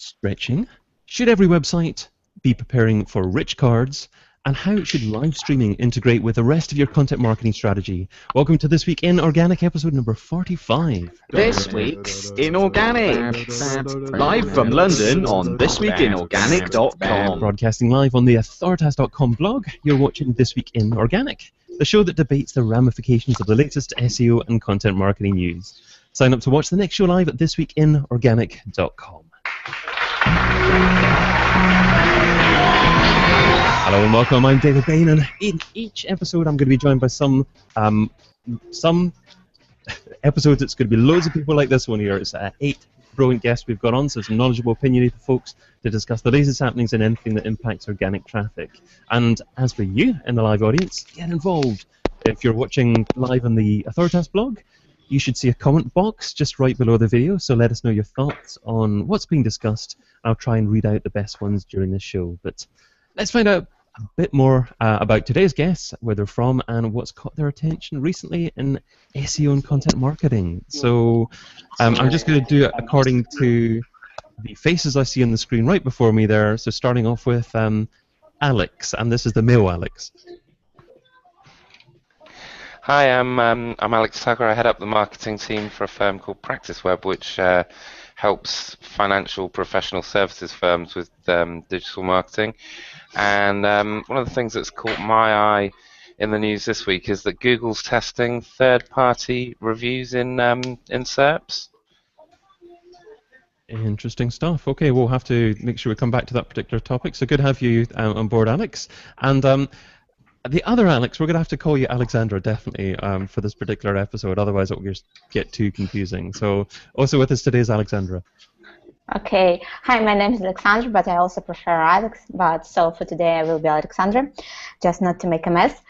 stretching? Should every website be preparing for rich cards? And how should live streaming integrate with the rest of your content marketing strategy? Welcome to This Week in Organic, episode number 45. This Week's in Organic. Live from London on thisweekinorganic.com. Broadcasting live on the authoritas.com blog, you're watching This Week in Organic, the show that debates the ramifications of the latest SEO and content marketing news. Sign up to watch the next show live at thisweekinorganic.com. Hello and welcome, I'm David Bain, and in each episode I'm going to be joined by some episodes it's going to be loads of people like this one here. It's 8 brilliant guests we've got on, so some knowledgeable, opinionated folks to discuss the latest happenings in anything that impacts organic traffic. And as for you in the live audience, get involved. If you're watching live on the Authoritas blog, you should see a comment box just right below the video, so let us know your thoughts on what's being discussed. I'll try and read out the best ones during this show. But let's find out a bit more about today's guests, where they're from, and what's caught their attention recently in SEO and content marketing. So I'm just going to do it according to the faces I see on the screen right before me there. So starting off with Alex, and this is the male Alex. Hi, I'm Alex Tucker. I head up the marketing team for a firm called PracticeWeb, which helps financial professional services firms with digital marketing. And one of the things that's caught my eye in the news this week is that Google's testing third-party reviews in SERPs. Interesting stuff. Okay, we'll have to make sure we come back to that particular topic. So good to have you on board, Alex. And the other Alex, we're going to have to call you Alexandra, definitely, for this particular episode. Otherwise, it will just get too confusing. So also with us today is Alexandra. Okay. Hi, my name is Alexandra, but I also prefer Alex. So for today, I will be Alexandra, just not to make a mess.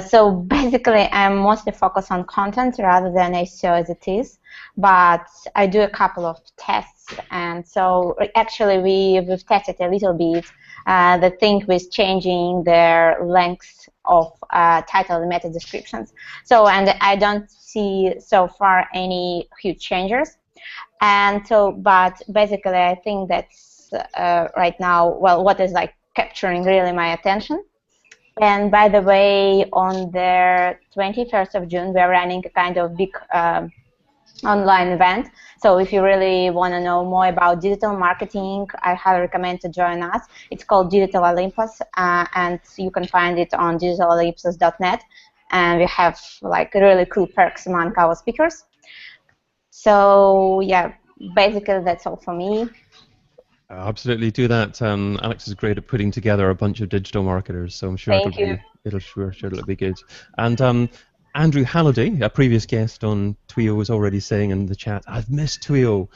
So basically, I'm mostly focused on content rather than SEO as it is. But I do a couple of tests, and so actually we've tested a little bit the thing with changing their length of title and meta descriptions. So, and I don't see so far any huge changes. And so, but basically, I think that's right now, well, what is like capturing really my attention. And by the way, on the 21st of June, we're running a kind of big online event. So if you really want to know more about digital marketing, I highly recommend to join us. It's called Digital Olympus, and you can find it on digitalolympus.net. And we have like really cool perks among our speakers. So yeah, basically that's all for me. Absolutely, do that. Alex is great at putting together a bunch of digital marketers, so I'm sure it'll be good. And Andrew Halliday, a previous guest on TWiO, was already saying in the chat, I've missed TWiO.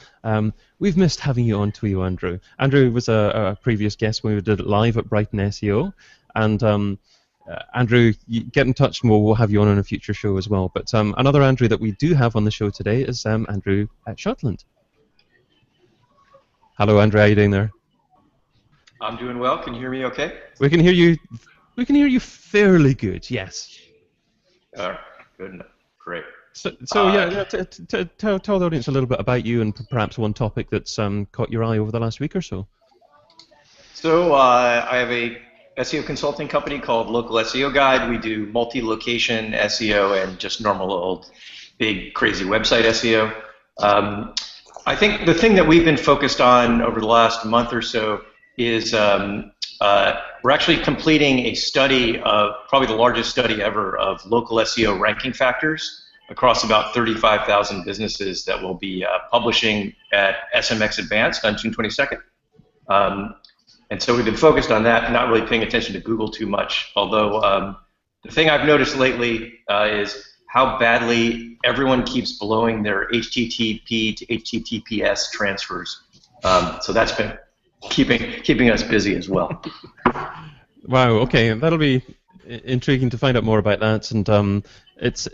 We've missed having you on TWiO, Andrew. Andrew was a previous guest when we did it live at Brighton SEO. And Andrew, get in touch and we'll have you on a future show as well. But another Andrew that we do have on the show today is Andrew at Shotland. Hello, Andrew. How are you doing there? I'm doing well. Can you hear me okay? We can hear you. We can hear you fairly good. Yes. All right. Good enough. Great. So yeah, tell the audience a little bit about you and perhaps one topic that's caught your eye over the last week or so. So I have a SEO consulting company called Local SEO Guide. We do multi-location SEO and just normal old big crazy website SEO. I think the thing that we've been focused on over the last month or so is we're actually completing a study of probably the largest study ever of local SEO ranking factors across about 35,000 businesses that we'll be publishing at SMX Advanced on June 22nd. And so we've been focused on that, not really paying attention to Google too much, although the thing I've noticed lately is how badly everyone keeps blowing their HTTP to HTTPS transfers. So that's been keeping us busy as well. Wow. Okay, that'll be intriguing to find out more about that. And it's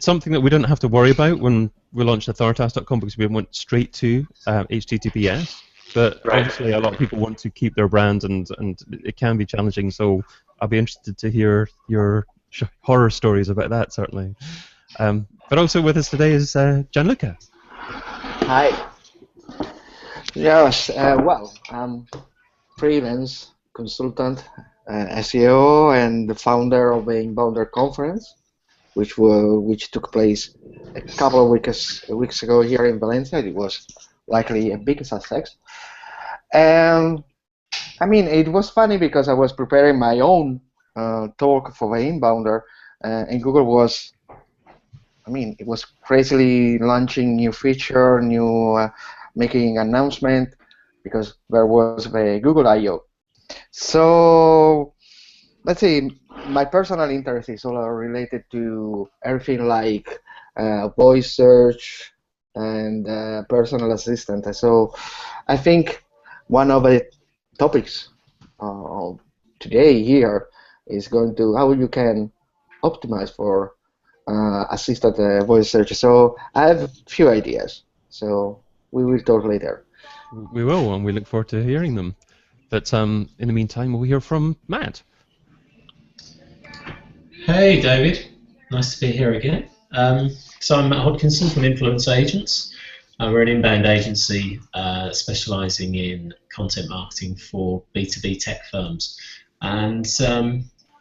something that we don't have to worry about when we launched authoritas.com because we went straight to HTTPS. But right. Obviously, a lot of people want to keep their brand, and it can be challenging. So I'll be interested to hear your horror stories about that, certainly. But also with us today is Gianluca. Hi. Yes, well, I'm freelance consultant, SEO, and the founder of the Inbounder conference, which took place a couple of weeks ago here in Valencia. It was likely a big success. And I mean, it was funny because I was preparing my own talk for the Inbounder, and Google was, I mean, it was crazily launching new feature, making announcement, because there was the Google I/O. So let's say my personal interest is all related to everything like voice search and personal assistant. So I think one of the topics today here is going to how you can optimize for assisted voice search. So I have a few ideas. So we will talk later. We will, and we look forward to hearing them. But in the meantime, we'll hear from Matt. Hey, David. Nice to be here again. So I'm Matt Hodkinson from Influence Agents. We're an inbound agency specialising in content marketing for B2B tech firms. And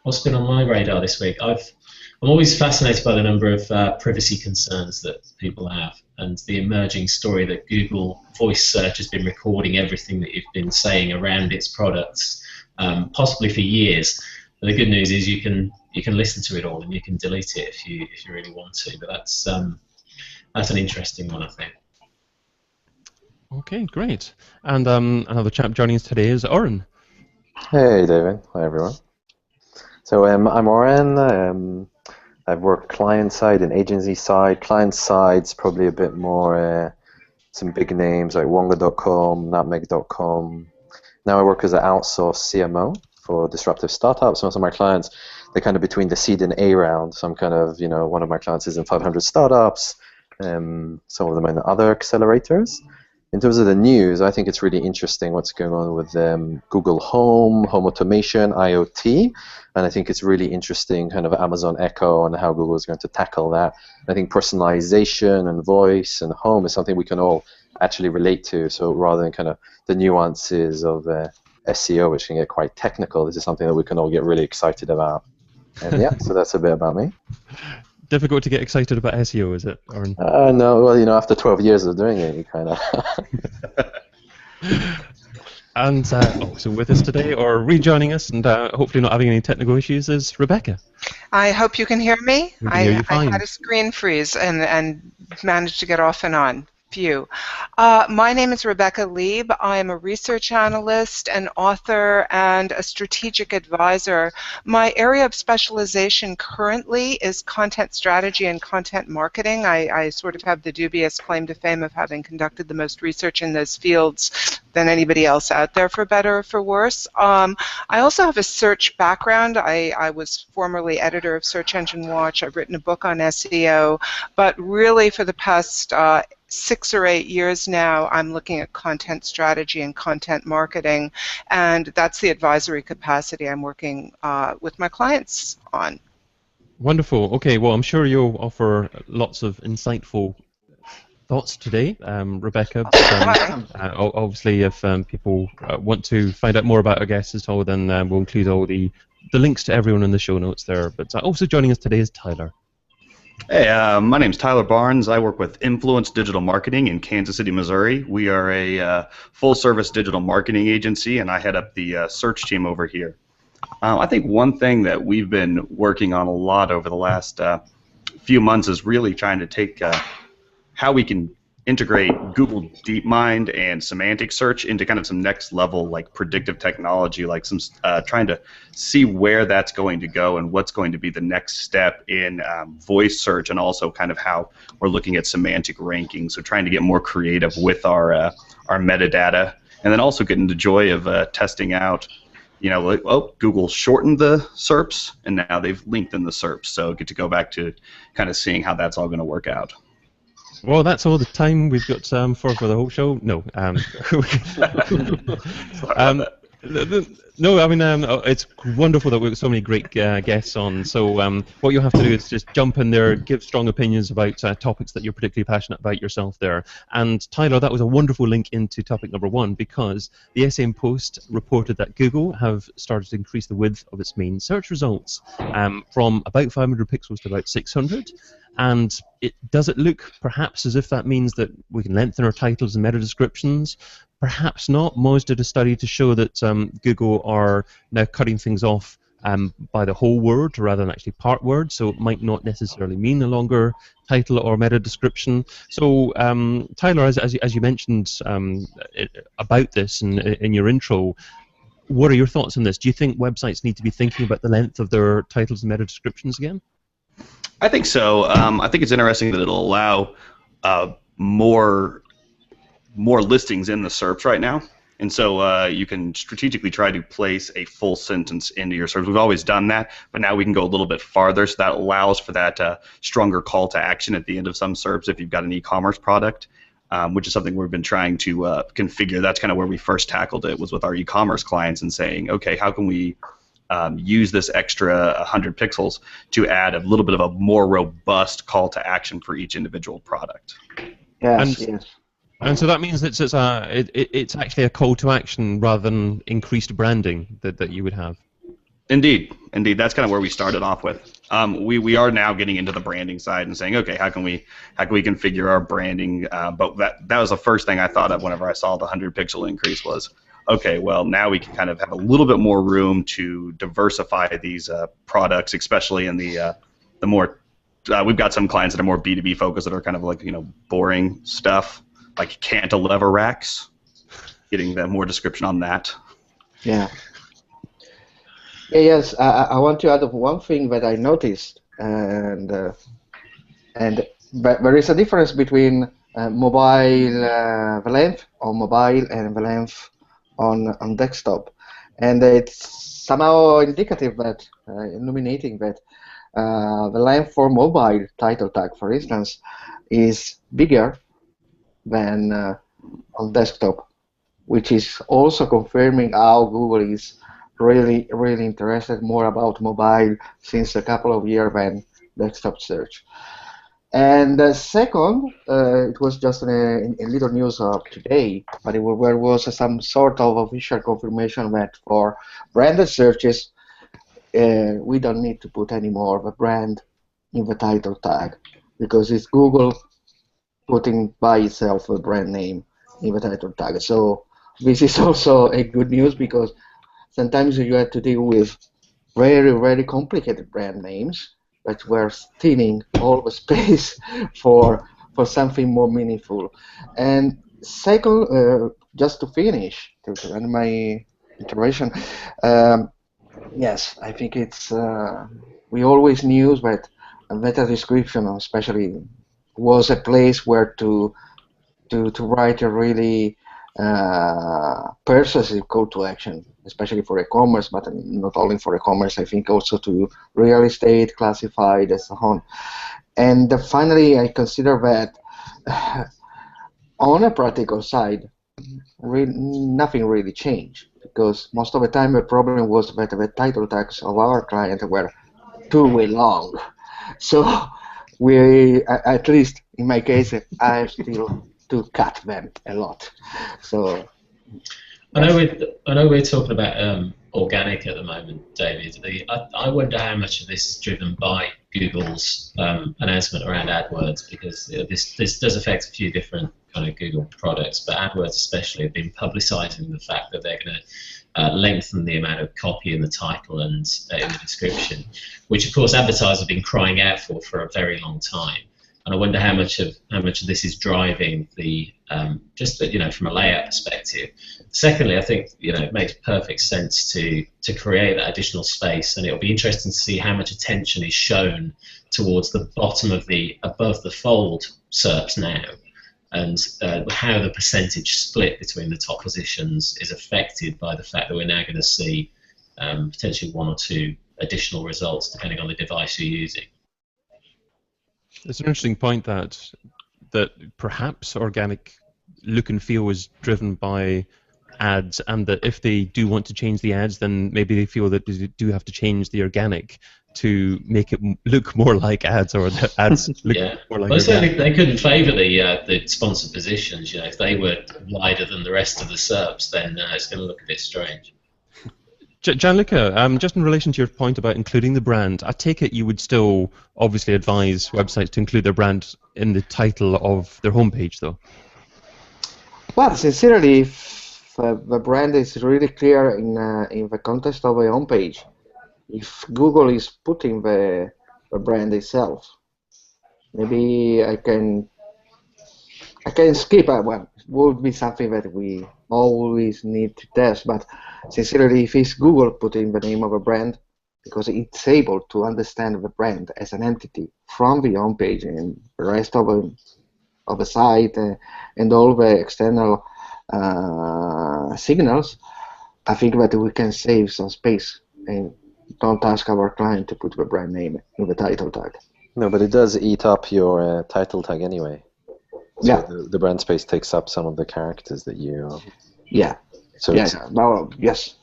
what's been on my radar this week? I'm always fascinated by the number of privacy concerns that people have, and the emerging story that Google Voice Search has been recording everything that you've been saying around its products, possibly for years. But the good news is you can listen to it all, and you can delete it if you really want to. But that's an interesting one, I think. Okay, great. And another chap joining us today is Oren. Hey, David. Hi, everyone. So I'm Oren. I've worked client side and agency side. Client side's probably a bit more some big names like Wonga.com, Nutmeg.com. Now I work as an outsourced CMO for disruptive startups. Most of my clients, they're kind of between the seed and A round. So I'm kind of, one of my clients is in 500 startups. Some of them are in other accelerators. In terms of the news, I think it's really interesting what's going on with Google Home, home automation, IoT, and I think it's really interesting kind of Amazon Echo and how Google is going to tackle that. I think personalization and voice and home is something we can all actually relate to, so rather than kind of the nuances of SEO, which can get quite technical, this is something that we can all get really excited about. And yeah, so that's a bit about me. Difficult to get excited about SEO, is it, Oren? No, well, after 12 years of doing it, you kind of... And also with us today, or rejoining us, and hopefully not having any technical issues, is Rebecca. I hope you can hear me. We can hear you fine. I had a screen freeze and managed to get off and on. Phew. My name is Rebecca Lieb. I am a research analyst, an author, and a strategic advisor. My area of specialization currently is content strategy and content marketing. I sort of have the dubious claim to fame of having conducted the most research in those fields than anybody else out there, for better or for worse. I also have a search background. I was formerly editor of Search Engine Watch. I've written a book on SEO, but really for the past 6 or 8 years now, I'm looking at content strategy and content marketing, and that's the advisory capacity I'm working with my clients on. Wonderful. Okay, well, I'm sure you'll offer lots of insightful thoughts today, Rebecca. But, obviously, if people want to find out more about our guests at all, then we'll include all the links to everyone in the show notes there. But also joining us today is Tyler. Hey, my name's Tyler Barnes. I work with Influence Digital Marketing in Kansas City, Missouri. We are a full-service digital marketing agency, and I head up the search team over here. I think one thing that we've been working on a lot over the last few months is really trying to take how we can integrate Google DeepMind and semantic search into kind of some next level like predictive technology, like some trying to see where that's going to go and what's going to be the next step in voice search, and also kind of how we're looking at semantic ranking. So trying to get more creative with our metadata, and then also getting the joy of testing out, like, oh, Google shortened the SERPs and now they've lengthened the SERPs. So get to go back to kind of seeing how that's all going to work out. Well, that's all the time we've got for the whole show. No. No, I mean, it's wonderful that we've got so many great guests on. So what you have to do is just jump in there, give strong opinions about topics that you're particularly passionate about yourself there. And Tyler, that was a wonderful link into topic number 1, because the SM Post reported that Google have started to increase the width of its main search results from about 500 pixels to about 600. And does it look perhaps as if that means that we can lengthen our titles and meta descriptions? Perhaps not. Moz did a study to show that Google are now cutting things off by the whole word rather than actually part words, so it might not necessarily mean a longer title or meta description. So, Tyler, as you mentioned about this in your intro, what are your thoughts on this? Do you think websites need to be thinking about the length of their titles and meta descriptions again? I think so. I think it's interesting that it'll allow more listings in the SERPs right now, and so you can strategically try to place a full sentence into your SERPs. We've always done that, but now we can go a little bit farther, so that allows for that stronger call to action at the end of some SERPs if you've got an e-commerce product, which is something we've been trying to configure. That's kind of where we first tackled it, was with our e-commerce clients and saying, okay, how can we use this extra 100 pixels to add a little bit of a more robust call to action for each individual product. Yes, And so that means that it's actually a call to action rather than increased branding that you would have. Indeed. That's kind of where we started off with. We are now getting into the branding side and saying, okay, how can we configure our branding? But that was the first thing I thought of whenever I saw the 100 pixel increase was, okay, well, now we can kind of have a little bit more room to diversify these products, especially in the more. We've got some clients that are more B2B focused that are kind of like, boring stuff, like cantilever racks. Getting them more description on that. Yeah. Yes, I want to add one thing that I noticed, and but there is a difference between mobile the length on mobile and the length on desktop, and it's somehow indicative that illuminating that the length for mobile title tag, for instance, is bigger than on desktop, which is also confirming how Google is really interested more about mobile since a couple of years than desktop search. And second, it was just a little news of today, but there was some sort of official confirmation that for branded searches, we don't need to put any more of a brand in the title tag, because it's Google putting by itself a brand name in the title tag. So this is also a good news, because sometimes you have to deal with very complicated brand names, but we're stealing all the space for something more meaningful. And second, just to finish, to end my intervention, yes, I think it's we always knew that a meta description, especially, was a place where to write a really persuasive call to action, especially for e-commerce, but not only for e-commerce, I think also to real estate, classified, and so on. And finally, I consider that on a practical side, nothing really changed, because most of the time the problem was that the title tags of our client were too long. So we, at least in my case, I have still to cut them a lot. So I know we're talking about organic at the moment, David. I wonder how much of this is driven by Google's announcement around AdWords, because this does affect a few different kind of Google products, but AdWords especially have been publicising the fact that they're going to lengthen the amount of copy in the title and in the description, which of course advertisers have been crying out for a very long time. And I wonder how much of this is driving the just from a layout perspective. Secondly, I think it makes perfect sense to create that additional space, and it'll be interesting to see how much attention is shown towards the bottom of the above the fold SERPs now, and how the percentage split between the top positions is affected by the fact that we're now going to see potentially one or two additional results depending on the device you're using. It's an interesting point that perhaps organic look and feel was driven by ads, and that if they do want to change the ads, then maybe they feel that they do have to change the organic to make it look more like ads, or the ads look more like well, organic. certainly they couldn't favour the sponsored positions. You know, if they were wider than the rest of the SERPs, then it's going to look a bit strange. Gianluca, just in relation to your point about including the brand, I take it you would still obviously advise websites to include their brand in the title of their homepage, though? Well, sincerely, if the brand is really clear in the context of a homepage, if Google is putting the brand itself, maybe I can skip. Well, it would be something that we always need to test. But sincerely, if it's Google putting the name of a brand, because it's able to understand the brand as an entity from the homepage and the rest of the site and all the external signals, I think that we can save some space and don't ask our client to put the brand name in the title tag. No, but it does eat up your title tag anyway. So yeah. The brand space takes up some of the characters that you... Yeah. So yeah. Well, yes.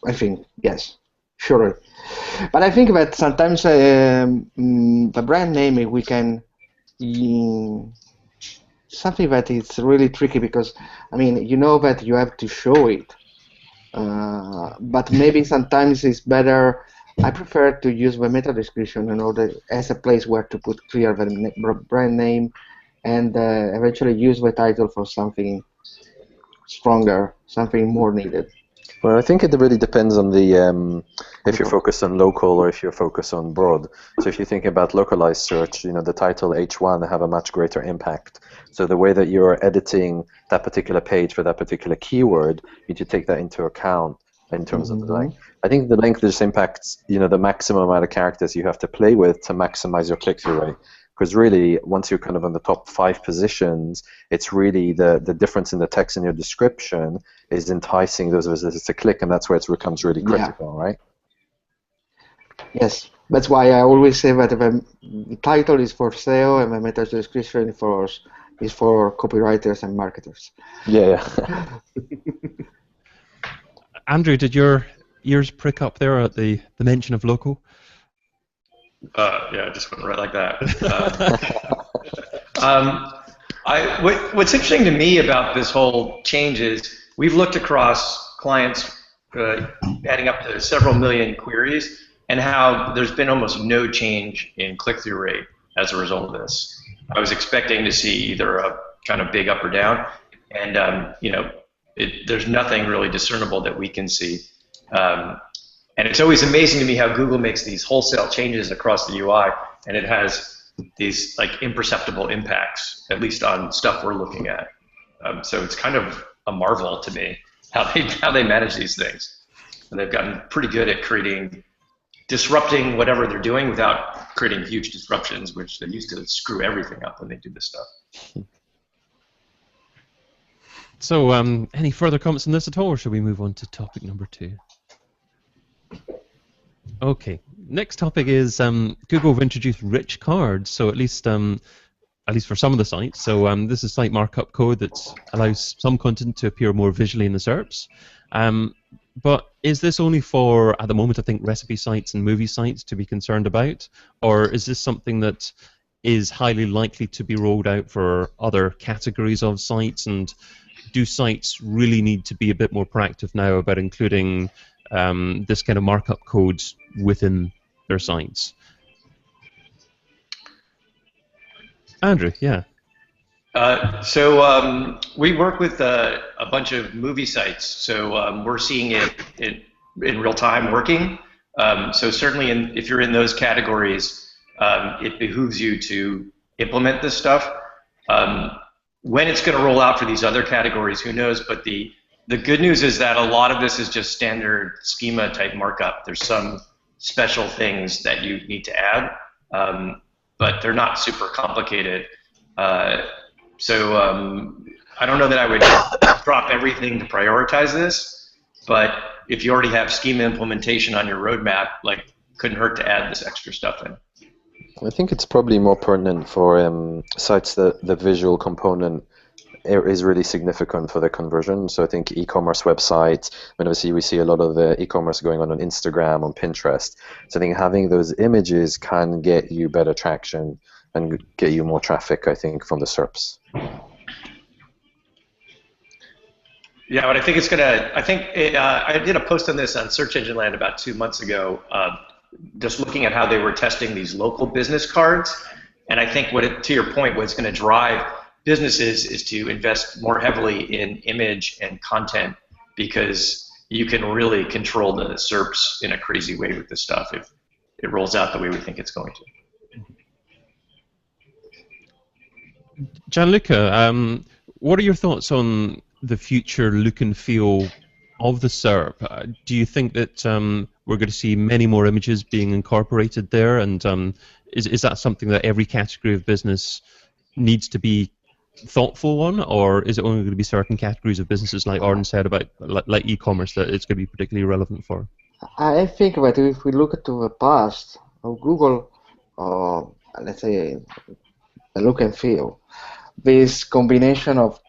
I think, yes. Sure. But I think that sometimes the brand name, we can... something that is really tricky because, I mean, you know that you have to show it. But maybe sometimes it's better. I prefer to use the meta description in order as a place where to put clear the brand name and eventually use the title for something stronger, something more needed. Well, I think it really depends on the if you're focused on local or if you're focused on broad. So if you think about localized search, you know, the title H1 have a much greater impact. So the way that you're editing that particular page for that particular keyword, you need to take that into account in terms of the length. I think the length just impacts, you know, the maximum amount of characters you have to play with to maximize your click-through rate. Because really, once you're kind of on the top 5 positions, it's really the difference in the text in your description is enticing those visitors to click, and that's where it becomes really critical, right? Yes, that's why I always say that the title is for SEO and the meta description is for copywriters and marketers. Yeah. Andrew, did your ears prick up there at the mention of local? Yeah, it just went right like that. What's interesting to me about this whole change is we've looked across clients adding up to several million queries and how there's been almost no change in click-through rate as a result of this. I was expecting to see either a kind of big up or down, and you know, there's nothing really discernible that we can see. And it's always amazing to me how Google makes these wholesale changes across the UI, and it has these like imperceptible impacts, at least on stuff we're looking at. So it's kind of a marvel to me how they manage these things. And they've gotten pretty good at disrupting whatever they're doing without creating huge disruptions, which they used to screw everything up when they do this stuff. So, any further comments on this at all, or should we move on to topic number 2? Okay, next topic is Google have introduced rich cards, so at least for some of the sites. So this is site markup code that allows some content to appear more visually in the SERPs. But is this only for, at the moment, I think, recipe sites and movie sites to be concerned about? Or is this something that is highly likely to be rolled out for other categories of sites? And do sites really need to be a bit more proactive now about including this kind of markup code within their sites? Andrew, yeah. So we work with a bunch of movie sites, so we're seeing it in real time working. So certainly if you're in those categories, it behooves you to implement this stuff. When it's going to roll out for these other categories, who knows, but the good news is that a lot of this is just standard schema type markup. There's some special things that you need to add, but they're not super complicated. So I don't know that I would drop everything to prioritize this, but if you already have schema implementation on your roadmap, like, couldn't hurt to add this extra stuff in. I think it's probably more pertinent for sites that the visual component is really significant for the conversion. So I think e-commerce websites, and obviously we see a lot of e-commerce going on Instagram, on Pinterest. So I think having those images can get you better traction and get you more traffic, I think, from the SERPs. Yeah, but I think it's gonna. I did a post on this on Search Engine Land about 2 months ago, just looking at how they were testing these local business cards, and I think to your point, what's going to drive businesses is to invest more heavily in image and content, because you can really control the SERPs in a crazy way with this stuff if it rolls out the way we think it's going to. Gianluca, what are your thoughts on the future look and feel of the SERP? Do you think that we're going to see many more images being incorporated there, and is that something that every category of business needs to be thoughtful on, or is it only going to be certain categories of businesses, like Oren said about like e-commerce, that it's going to be particularly relevant for? I think that if we look to the past of Google, let's say the look and feel, this combination of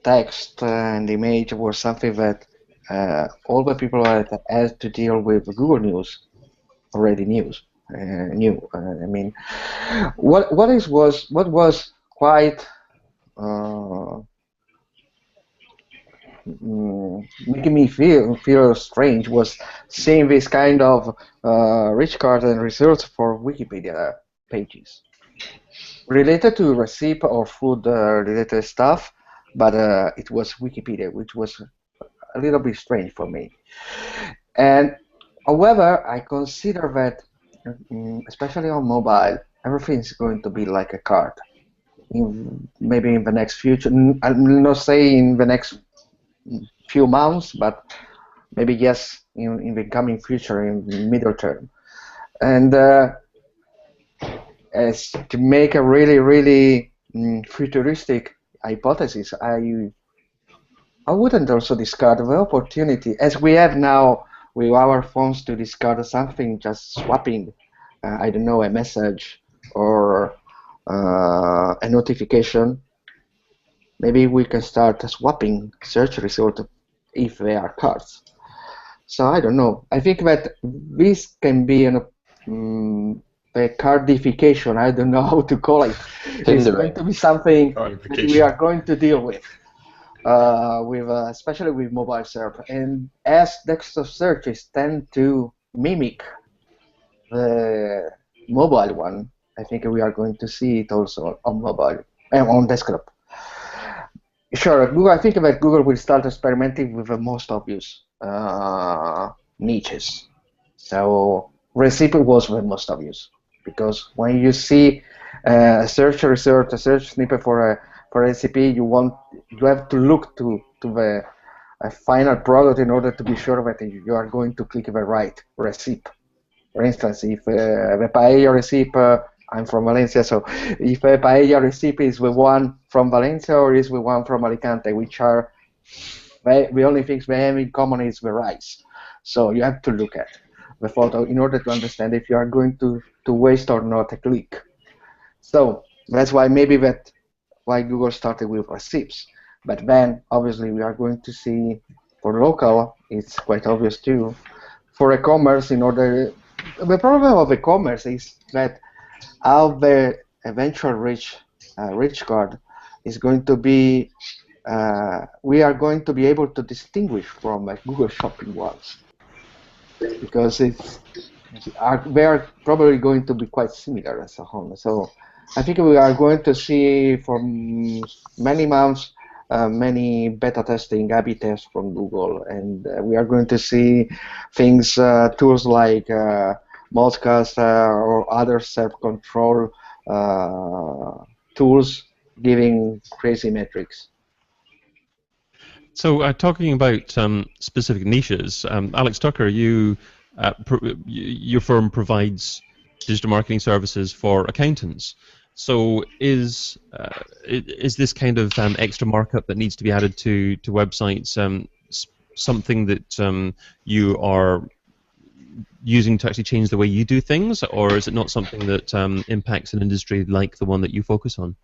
text and image was something that all the people that had to deal with Google News already knew. I mean, what was quite making me feel strange was seeing this kind of rich card and results for Wikipedia pages related to recipe or food related stuff, but it was Wikipedia, which was a little bit strange for me. And however, I consider that especially on mobile, everything is going to be like a card. Maybe in the next future, I'm not saying in the next few months, but maybe yes, in the coming future, in the middle term. And as to make a really futuristic hypothesis, I wouldn't also discard the opportunity, as we have now with our phones, to discard something, just swapping, I don't know, a message or a notification. Maybe we can start swapping search results if they are cards. So I don't know. I think that this can be a cardification. I don't know how to call it. It's going to be something that we are going to deal with, especially with mobile SERP. And as desktop searches tend to mimic the mobile one, I think we are going to see it also on mobile and on desktop. Sure, Google. I think that Google will start experimenting with the most obvious niches. So recipe was the most obvious, because when you see a search result, a search snippet for a recipe, you have to look to the final product in order to be sure that you are going to click the right recipe. For instance, if the paella recipe, I'm from Valencia, so if a paella recipe is the one from Valencia or is the one from Alicante, which are the only things they have in common is the rice. So you have to look at the photo in order to understand if you are going to waste or not a click. So that's why why Google started with recipes. But then obviously we are going to see for local, it's quite obvious too. For e-commerce, the problem of e-commerce is that how the eventual rich card is going to be, we are going to be able to distinguish from Google Shopping was, because they are probably going to be quite similar as a whole. So I think we are going to see for many months many beta testing, A/B tests from Google, and we are going to see things, tools like Modcast or other self-control tools giving crazy metrics. So talking about specific niches, Alex Tucker, your firm provides digital marketing services for accountants. So is this kind of extra markup that needs to be added to websites something that you are using to actually change the way you do things, or is it not something that impacts an industry like the one that you focus on?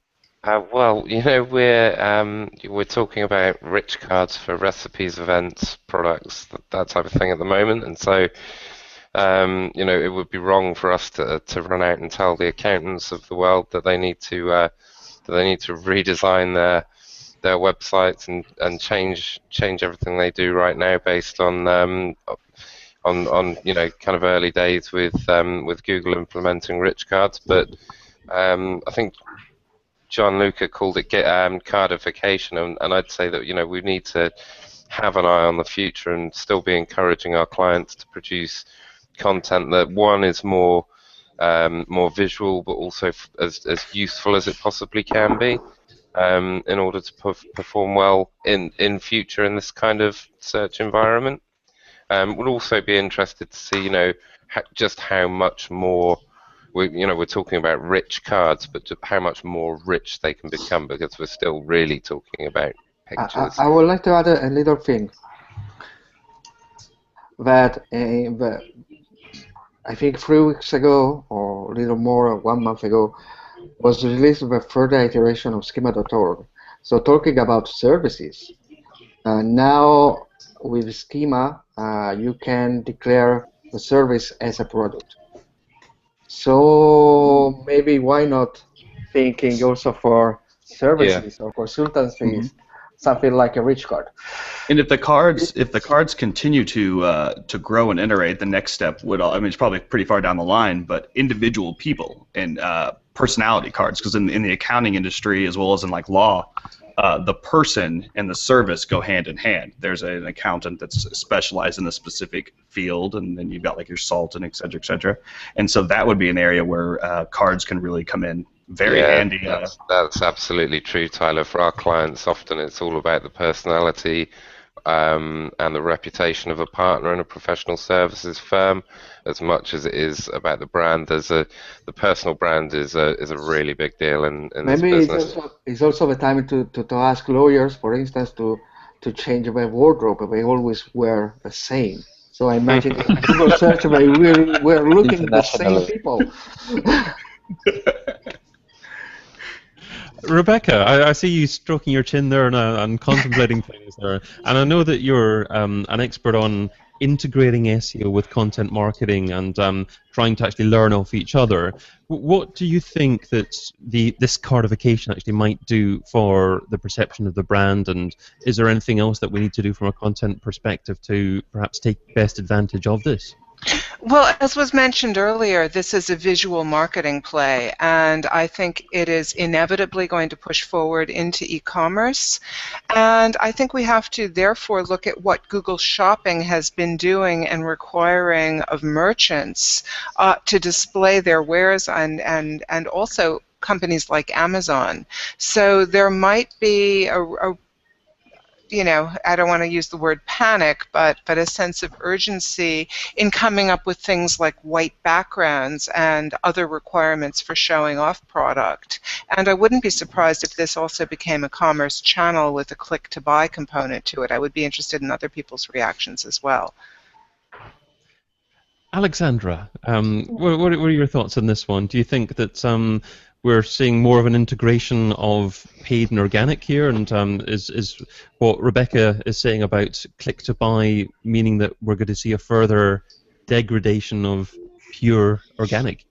Well, we're talking about rich cards for recipes, events, products, that type of thing at the moment, and so it would be wrong for us to run out and tell the accountants of the world that they need to redesign their websites and change everything they do right now based on kind of early days with Google implementing rich cards, but I think Gianluca called it cardification, and I'd say that we need to have an eye on the future and still be encouraging our clients to produce content that one is more visual, but also as useful as it possibly can be, in order to perform well in future in this kind of search environment. We'll also be interested to see just how much more. We're talking about rich cards, but how much more rich they can become, because we're still really talking about pictures. I would like to add a little thing that I think 3 weeks ago, or a little more, 1 month ago, was released the further iteration of schema.org. So talking about services, now with schema, you can declare the service as a product. So maybe why not thinking also for services or consultancies, something like a rich card. And if the cards continue to grow and iterate, the next step would, it's probably pretty far down the line, but individual people and personality cards, because in the accounting industry as well as in like law, the person and the service go hand in hand. There's an accountant that's specialized in a specific field, and then you've got like your consultant, et cetera, et cetera. And so that would be an area where cards can really come in very handy. That's absolutely true, Tyler. For our clients, often it's all about the personality and the reputation of a partner in a professional services firm, as much as it is about the brand. The personal brand is a really big deal in this business. Maybe it's also the time to ask lawyers, for instance, to change their wardrobe. They always wear the same. So I imagine in Google search we're looking at the same people. Rebecca, I see you stroking your chin there and contemplating things there. And I know that you're an expert on integrating SEO with content marketing and trying to actually learn off each other. What do you think that this cardification actually might do for the perception of the brand? And is there anything else that we need to do from a content perspective to perhaps take best advantage of this? Well, as was mentioned earlier, this is a visual marketing play, and I think it is inevitably going to push forward into e-commerce. And I think we have to therefore look at what Google Shopping has been doing and requiring of merchants to display their wares, and also companies like Amazon. So there might be I don't want to use the word panic, but a sense of urgency in coming up with things like white backgrounds and other requirements for showing off product. And I wouldn't be surprised if this also became a commerce channel with a click-to-buy component to it. I would be interested in other people's reactions as well. Alexandra, what are your thoughts on this one? Do you think that we're seeing more of an integration of paid and organic here, and is what Rebecca is saying about click-to-buy meaning that we're going to see a further degradation of pure organic?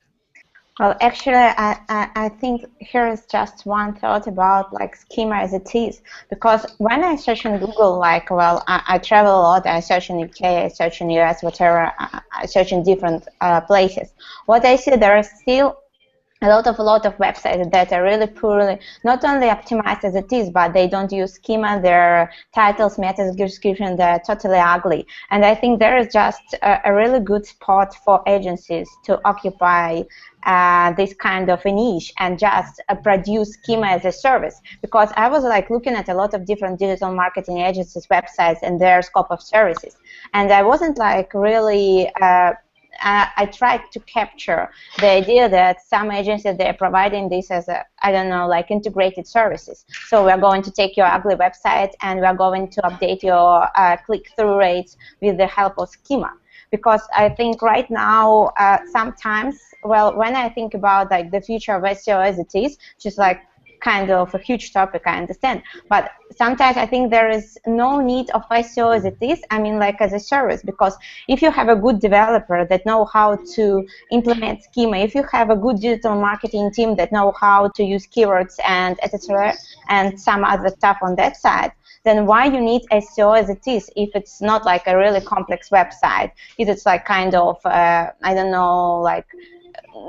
Well, actually, I think here is just one thought about like schema as it is, because when I search in Google, like, well, I travel a lot, I search in UK, I search in US, whatever, I search in different places. What I see, there is still a lot of websites that are really poorly, not only optimized as it is, but they don't use schema, their titles, meta description, they're totally ugly. And I think there is just a really good spot for agencies to occupy this kind of a niche and just produce schema as a service. Because I was like looking at a lot of different digital marketing agencies' websites and their scope of services. And I wasn't like really I tried to capture the idea that some agencies, they're providing this as a, I don't know, like integrated services. So we're going to take your ugly website and we're going to update your click-through rates with the help of schema. Because I think right now, sometimes, well, when I think about like the future of SEO as it is, just like kind of a huge topic, I understand. But sometimes I think there is no need of SEO as it is, I mean, like as a service, because if you have a good developer that know how to implement schema, if you have a good digital marketing team that know how to use keywords and etc. and some other stuff on that side, then why you need SEO as it is if it's not like a really complex website? If it's like kind of, I don't know, like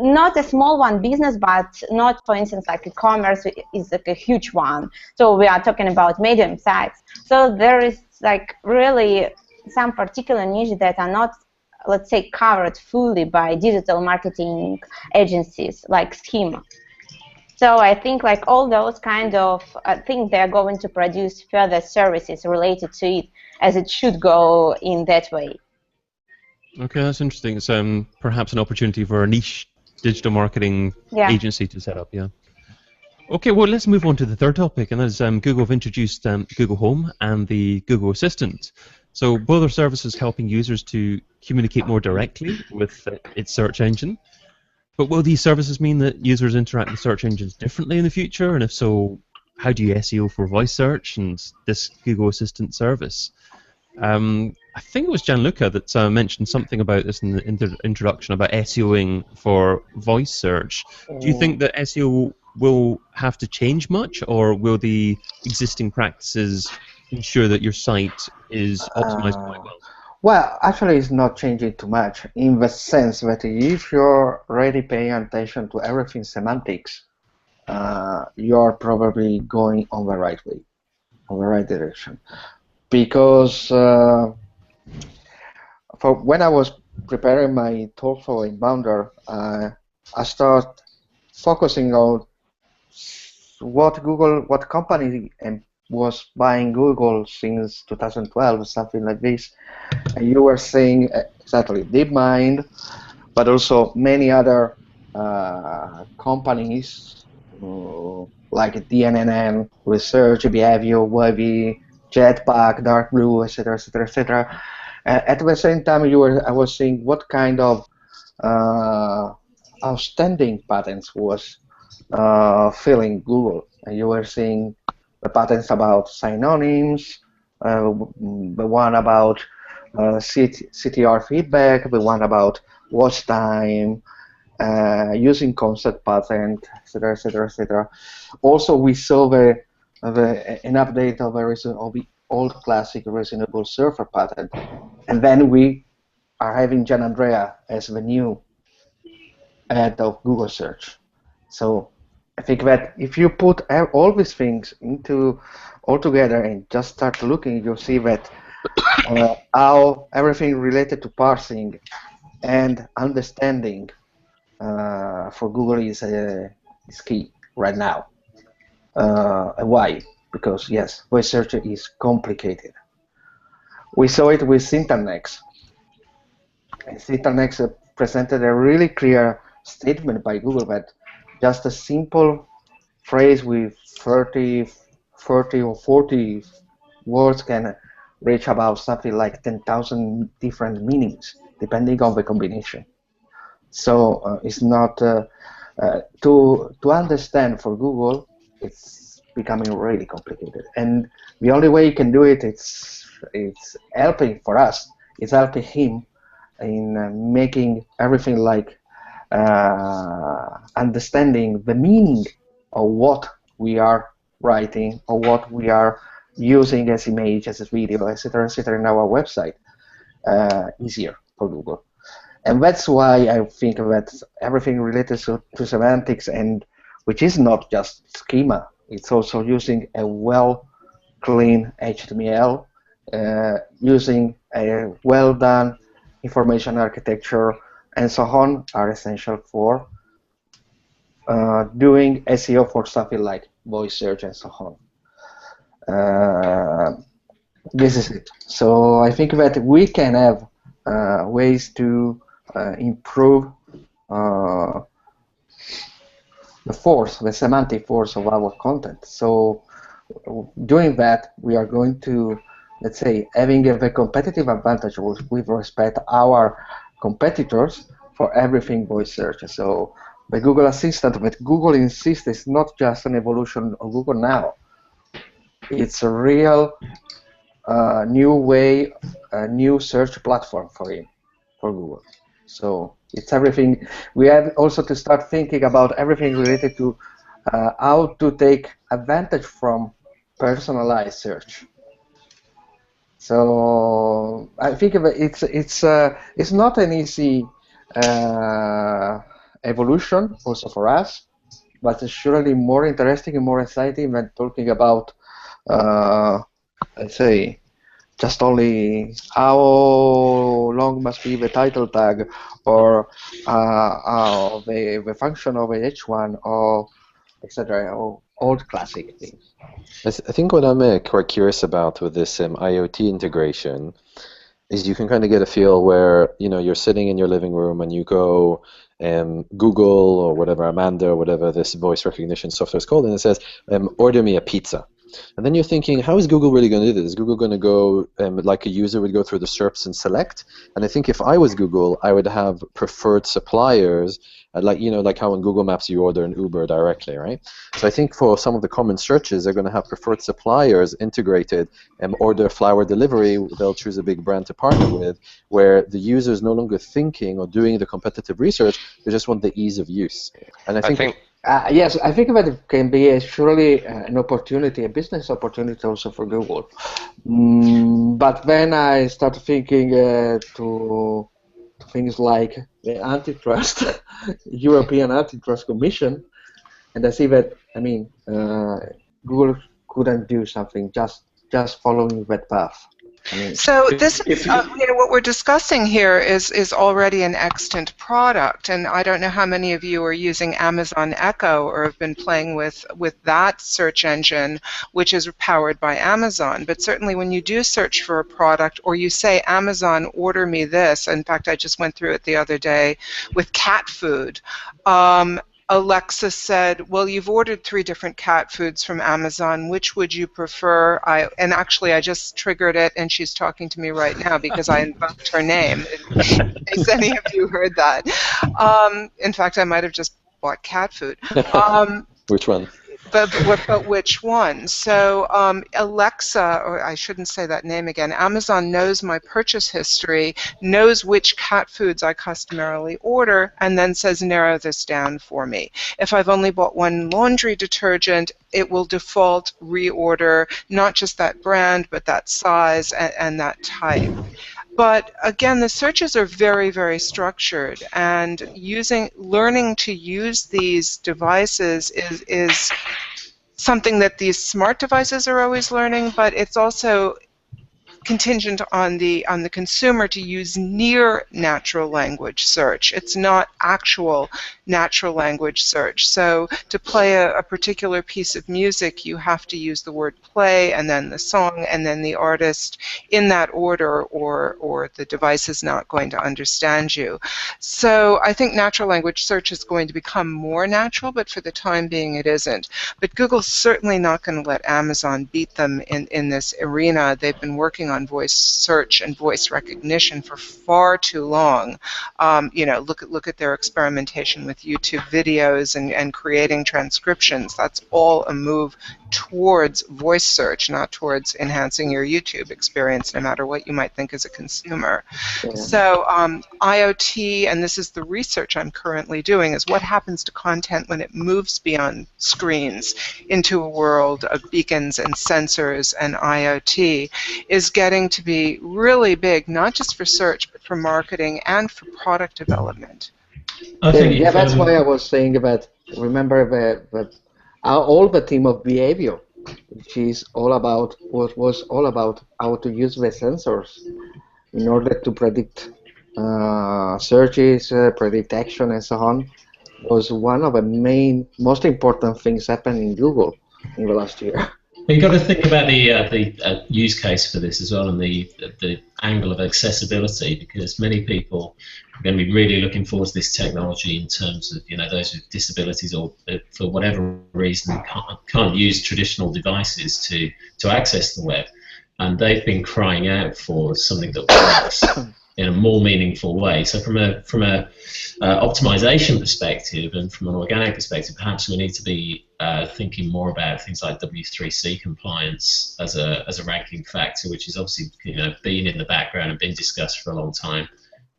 not a small one business, but not, for instance, like e-commerce is like a huge one. So we are talking about medium sites. So there is like really some particular niche that are not, let's say, covered fully by digital marketing agencies like Schema. So I think like all those kind of things, they are going to produce further services related to it, as it should go in that way. Okay, that's interesting. It's perhaps an opportunity for a niche digital marketing agency to set up, yeah. Okay, well, let's move on to the third topic, and that is Google have introduced Google Home and the Google Assistant. So both are services helping users to communicate more directly with its search engine. But will these services mean that users interact with search engines differently in the future? And if so, how do you SEO for voice search and this Google Assistant service? I think it was Gianluca that mentioned something about this in the introduction about SEOing for voice search. Do you think that SEO will have to change much, or will the existing practices ensure that your site is optimized quite well? Well, actually, it's not changing too much in the sense that if you're already paying attention to everything semantics, you're probably going on the right way, on the right direction. Because for when I was preparing my talk for Inbounder, I started focusing on what company was buying Google since 2012, something like this. And you were saying exactly DeepMind, but also many other companies like DNNN, Research, Behavior, Webby, Jetpack, Dark Blue, etc., etc., etc. At the same time, I was seeing what kind of outstanding patents was filling Google, and you were seeing the patents about synonyms, the one about CTR feedback, the one about watch time, using concept patent, etc., etc., etc. Also, we saw an update of the old classic reasonable surfer patent, and then we are having Gian Andrea as the new head of Google search. So I think that if you put all these things all together and just start looking, you'll see that how everything related to parsing and understanding for Google is key right now. Why? Because yes, voice search is complicated. We saw it with Syntax. And Syntax presented a really clear statement by Google that just a simple phrase with 30 or 40 words can reach about something like 10,000 different meanings, depending on the combination. So it's not to understand for Google. It's becoming really complicated, and the only way you can do it, it's helping for us. It's helping him in making everything like understanding the meaning of what we are writing or what we are using as image, as video, etc., etc., in our website easier for Google. And that's why I think that everything related to semantics, and which is not just schema, it's also using a well-clean HTML, using a well-done information architecture, and so on, are essential for doing SEO for something like voice search and so on. This is it. So I think that we can have ways to improve the semantic force of our content. So doing that, we are going to, let's say, having a competitive advantage with respect to our competitors for everything voice search. So the Google Assistant, but Google insists it's not just an evolution of Google now. It's a real new way, a new search platform for Google. So it's everything. We have also to start thinking about everything related to how to take advantage from personalized search. So I think it's not an easy evolution also for us, but it's surely more interesting and more exciting than talking about, let's say, just only how long must be the title tag, or the function of a H1, or etc. Or old classic things. I think what I'm quite curious about with this IoT integration is you can kind of get a feel where you're sitting in your living room and you go Google or whatever, Amanda or whatever this voice recognition software is called, and it says order me a pizza. And then you're thinking, how is Google really going to do this? Is Google going to go like a user would go through the SERPs and select? And I think if I was Google, I would have preferred suppliers, like how in Google Maps you order an Uber directly, right? So I think for some of the common searches, they're going to have preferred suppliers integrated, order flower delivery. They'll choose a big brand to partner with, where the user is no longer thinking or doing the competitive research. They just want the ease of use. And I think yes, I think that it can be surely an opportunity, a business opportunity also for Google. But then I start thinking to things like the antitrust, European Antitrust Commission, and I see that, Google couldn't do something just following that path. So this is, what we're discussing here is already an extant product, and I don't know how many of you are using Amazon Echo or have been playing with that search engine, which is powered by Amazon. But certainly when you do search for a product, or you say, Amazon, order me this. In fact, I just went through it the other day with cat food. Alexa said, well, you've ordered 3 different cat foods from Amazon. Which would you prefer? And actually, I just triggered it, and she's talking to me right now because I invoked her name. In case any of you heard that. In fact, I might have just bought cat food. Which one? But which one? So Alexa, or I shouldn't say that name again, Amazon knows my purchase history, knows which cat foods I customarily order, and then says narrow this down for me. If I've only bought 1 laundry detergent, it will default reorder not just that brand, but that size and that type. But again, the searches are very, very structured, and learning to use these devices is something that these smart devices are always learning, but it's also contingent on the consumer to use near natural language search. It's not actual natural language search. So to play a particular piece of music, you have to use the word play and then the song and then the artist in that order, or the device is not going to understand you. So I think natural language search is going to become more natural, but for the time being it isn't. But Google's certainly not going to let Amazon beat them in this arena. They've been working on voice search and voice recognition for far too long. Look at their experimentation with YouTube videos and creating transcriptions. That's all a move towards voice search, not towards enhancing your YouTube experience, no matter what you might think as a consumer. Yeah. So IoT, and this is the research I'm currently doing, is what happens to content when it moves beyond screens into a world of beacons and sensors, and IoT is getting to be really big, not just for search, but for marketing and for product development. Yeah, that's why I was saying that, remember all the team of behavior, which is was all about how to use the sensors in order to predict searches, predict action, and so on, was one of the most important things happening in Google in the last year. Well, you've got to think about the use case for this as well, and the angle of accessibility, because many people are going to be really looking forward to this technology in terms of those with disabilities, or for whatever reason can't use traditional devices to access the web, and they've been crying out for something that works in a more meaningful way. So from a optimization perspective and from an organic perspective, perhaps we need to be thinking more about things like W3C compliance as a ranking factor, which is obviously been in the background and been discussed for a long time.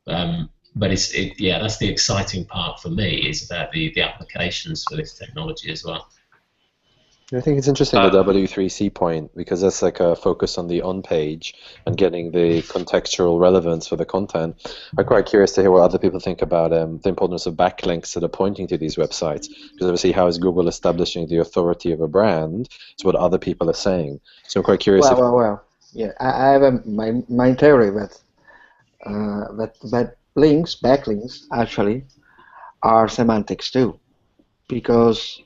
But yeah, that's the exciting part for me, is about the applications for this technology as well. I think it's interesting, the W3C point, because that's like a focus on the on page and getting the contextual relevance for the content. I'm quite curious to hear what other people think about the importance of backlinks that are pointing to these websites, because obviously how is Google establishing the authority of a brand to what other people are saying? So I'm quite curious. Well. Yeah, I have my theory that backlinks actually are semantics too, because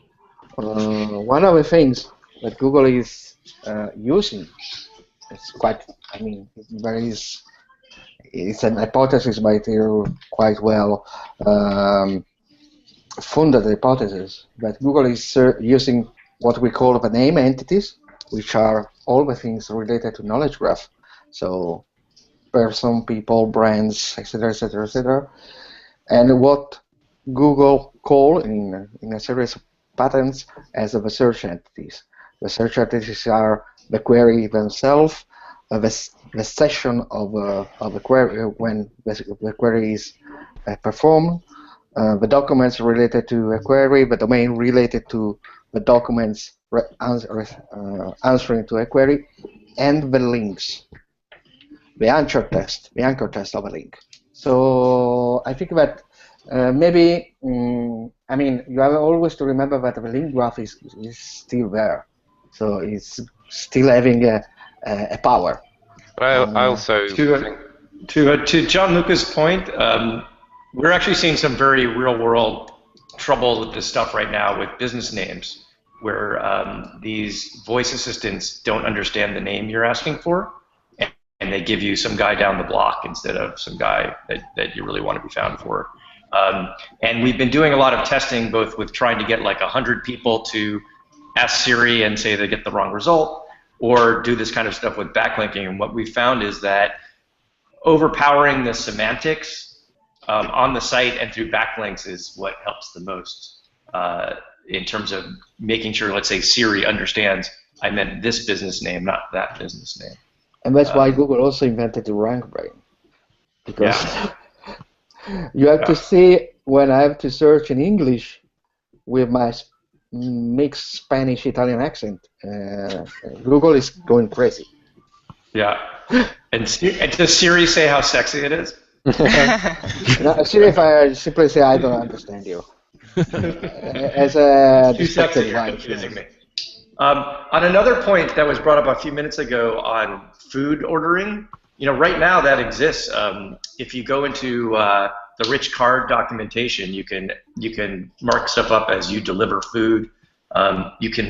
one of the things that Google is using, it's quite, I mean, it's an hypothesis, but quite well funded hypothesis, that Google is using what we call the name entities, which are all the things related to knowledge graph. So person, people, brands, etc., etc., etc. And what Google call in a series of patterns as the search entities. The search entities are the query themselves, the session of a query when the query is performed, the documents related to a query, the domain related to the documents answering to a query, and the links, the anchor text of a link. So I think that maybe, I mean, you have always to remember that the link graph is still there, so it's still having a power. But I also think... To John Luca's point, we're actually seeing some very real-world trouble with this stuff right now with business names, where these voice assistants don't understand the name you're asking for, and they give you some guy down the block instead of some guy that you really want to be found for. And we've been doing a lot of testing, both with trying to get like 100 people to ask Siri and say they get the wrong result, or do this kind of stuff with backlinking. And what we found is that overpowering the semantics on the site and through backlinks is what helps the most in terms of making sure, let's say, Siri understands I meant this business name, not that business name. And that's why Google also invented the rank brain, because you have to see, when I have to search in English with my mixed Spanish-Italian accent, Google is going crazy. Yeah. And does Siri say how sexy it is? No, Siri, if I simply say I don't understand you. As a too sexy, you're confusing me. On another point that was brought up a few minutes ago on food ordering, right now that exists. If you go into the rich card documentation, you can mark stuff up as you deliver food. You can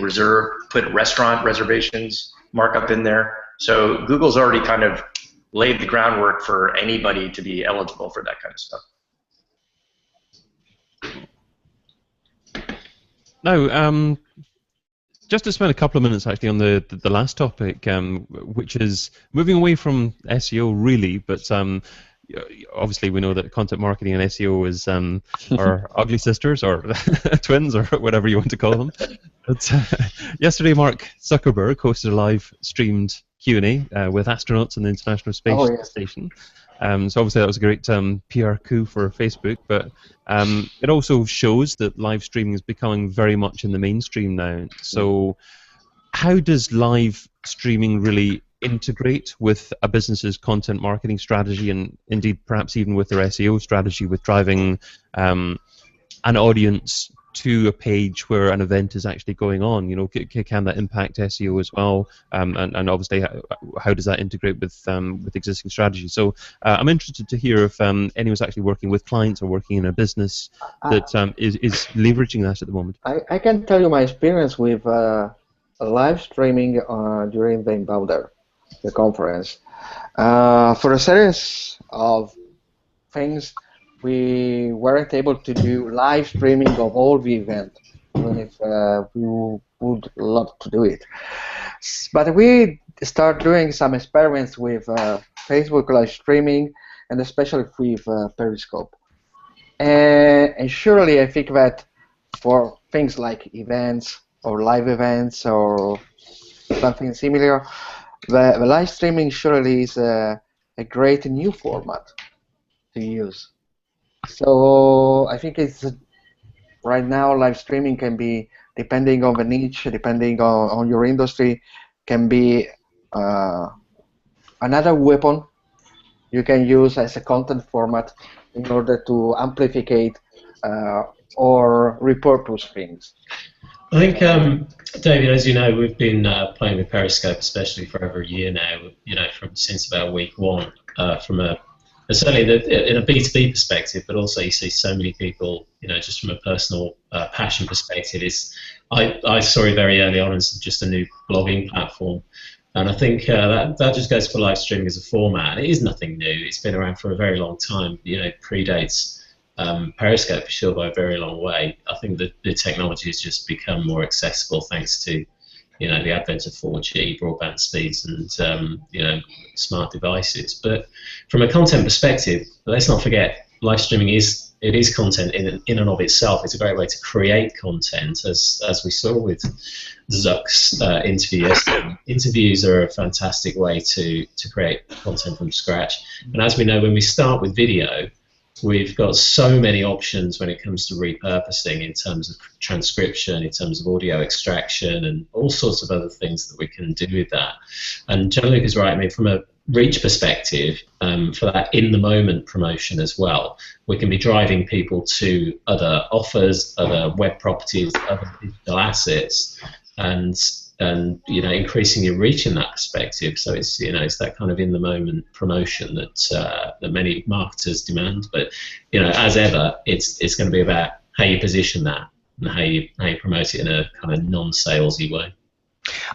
put restaurant reservations markup in there. So Google's already kind of laid the groundwork for anybody to be eligible for that kind of stuff. Now, just to spend a couple of minutes actually on the last topic, which is moving away from SEO really, but obviously we know that content marketing and SEO are ugly sisters or twins or whatever you want to call them. But yesterday Mark Zuckerberg hosted a live streamed Q&A with astronauts on the International Space Station. So obviously that was a great PR coup for Facebook, but it also shows that live streaming is becoming very much in the mainstream now. So how does live streaming really integrate with a business's content marketing strategy, and indeed perhaps even with their SEO strategy, with driving an audience to a page where an event is actually going on? Can that impact SEO as well? And obviously, how does that integrate with existing strategies? So I'm interested to hear if anyone's actually working with clients or working in a business that is leveraging that at the moment. I can tell you my experience with live streaming during the Inbounder, the conference. For a series of things, we weren't able to do live streaming of all the event, even if we would love to do it. But we start doing some experiments with Facebook live streaming, and especially with Periscope. And surely I think that for things like events or live events or something similar, the live streaming surely is a great new format to use. So I think it's right now live streaming can be, depending on the niche, depending on your industry, can be another weapon you can use as a content format in order to amplify or repurpose things. I think, David, as you know, we've been playing with Periscope, especially for over a year now. Since about week one, certainly in a B2B perspective, but also you see so many people, just from a personal passion perspective. I saw it very early on as just a new blogging platform. And I think that just goes for live streaming as a format. It is nothing new. It's been around for a very long time. Predates Periscope for sure by a very long way. I think that the technology has just become more accessible thanks to the advent of 4G, broadband speeds, and smart devices. But from a content perspective, let's not forget live streaming is content in and of itself. It's a great way to create content, as we saw with Zuck's interview yesterday. Interviews are a fantastic way to create content from scratch. And as we know, when we start with video, we've got so many options when it comes to repurposing in terms of transcription, in terms of audio extraction, and all sorts of other things that we can do with that. And Gianluca is right. I mean, from a reach perspective, for that in-the-moment promotion as well, we can be driving people to other offers, other web properties, other digital assets, and increasing your reach in that perspective. So it's it's that kind of in-the-moment promotion that many marketers demand. But as ever, it's going to be about how you position that and how you promote it in a kind of non-salesy way.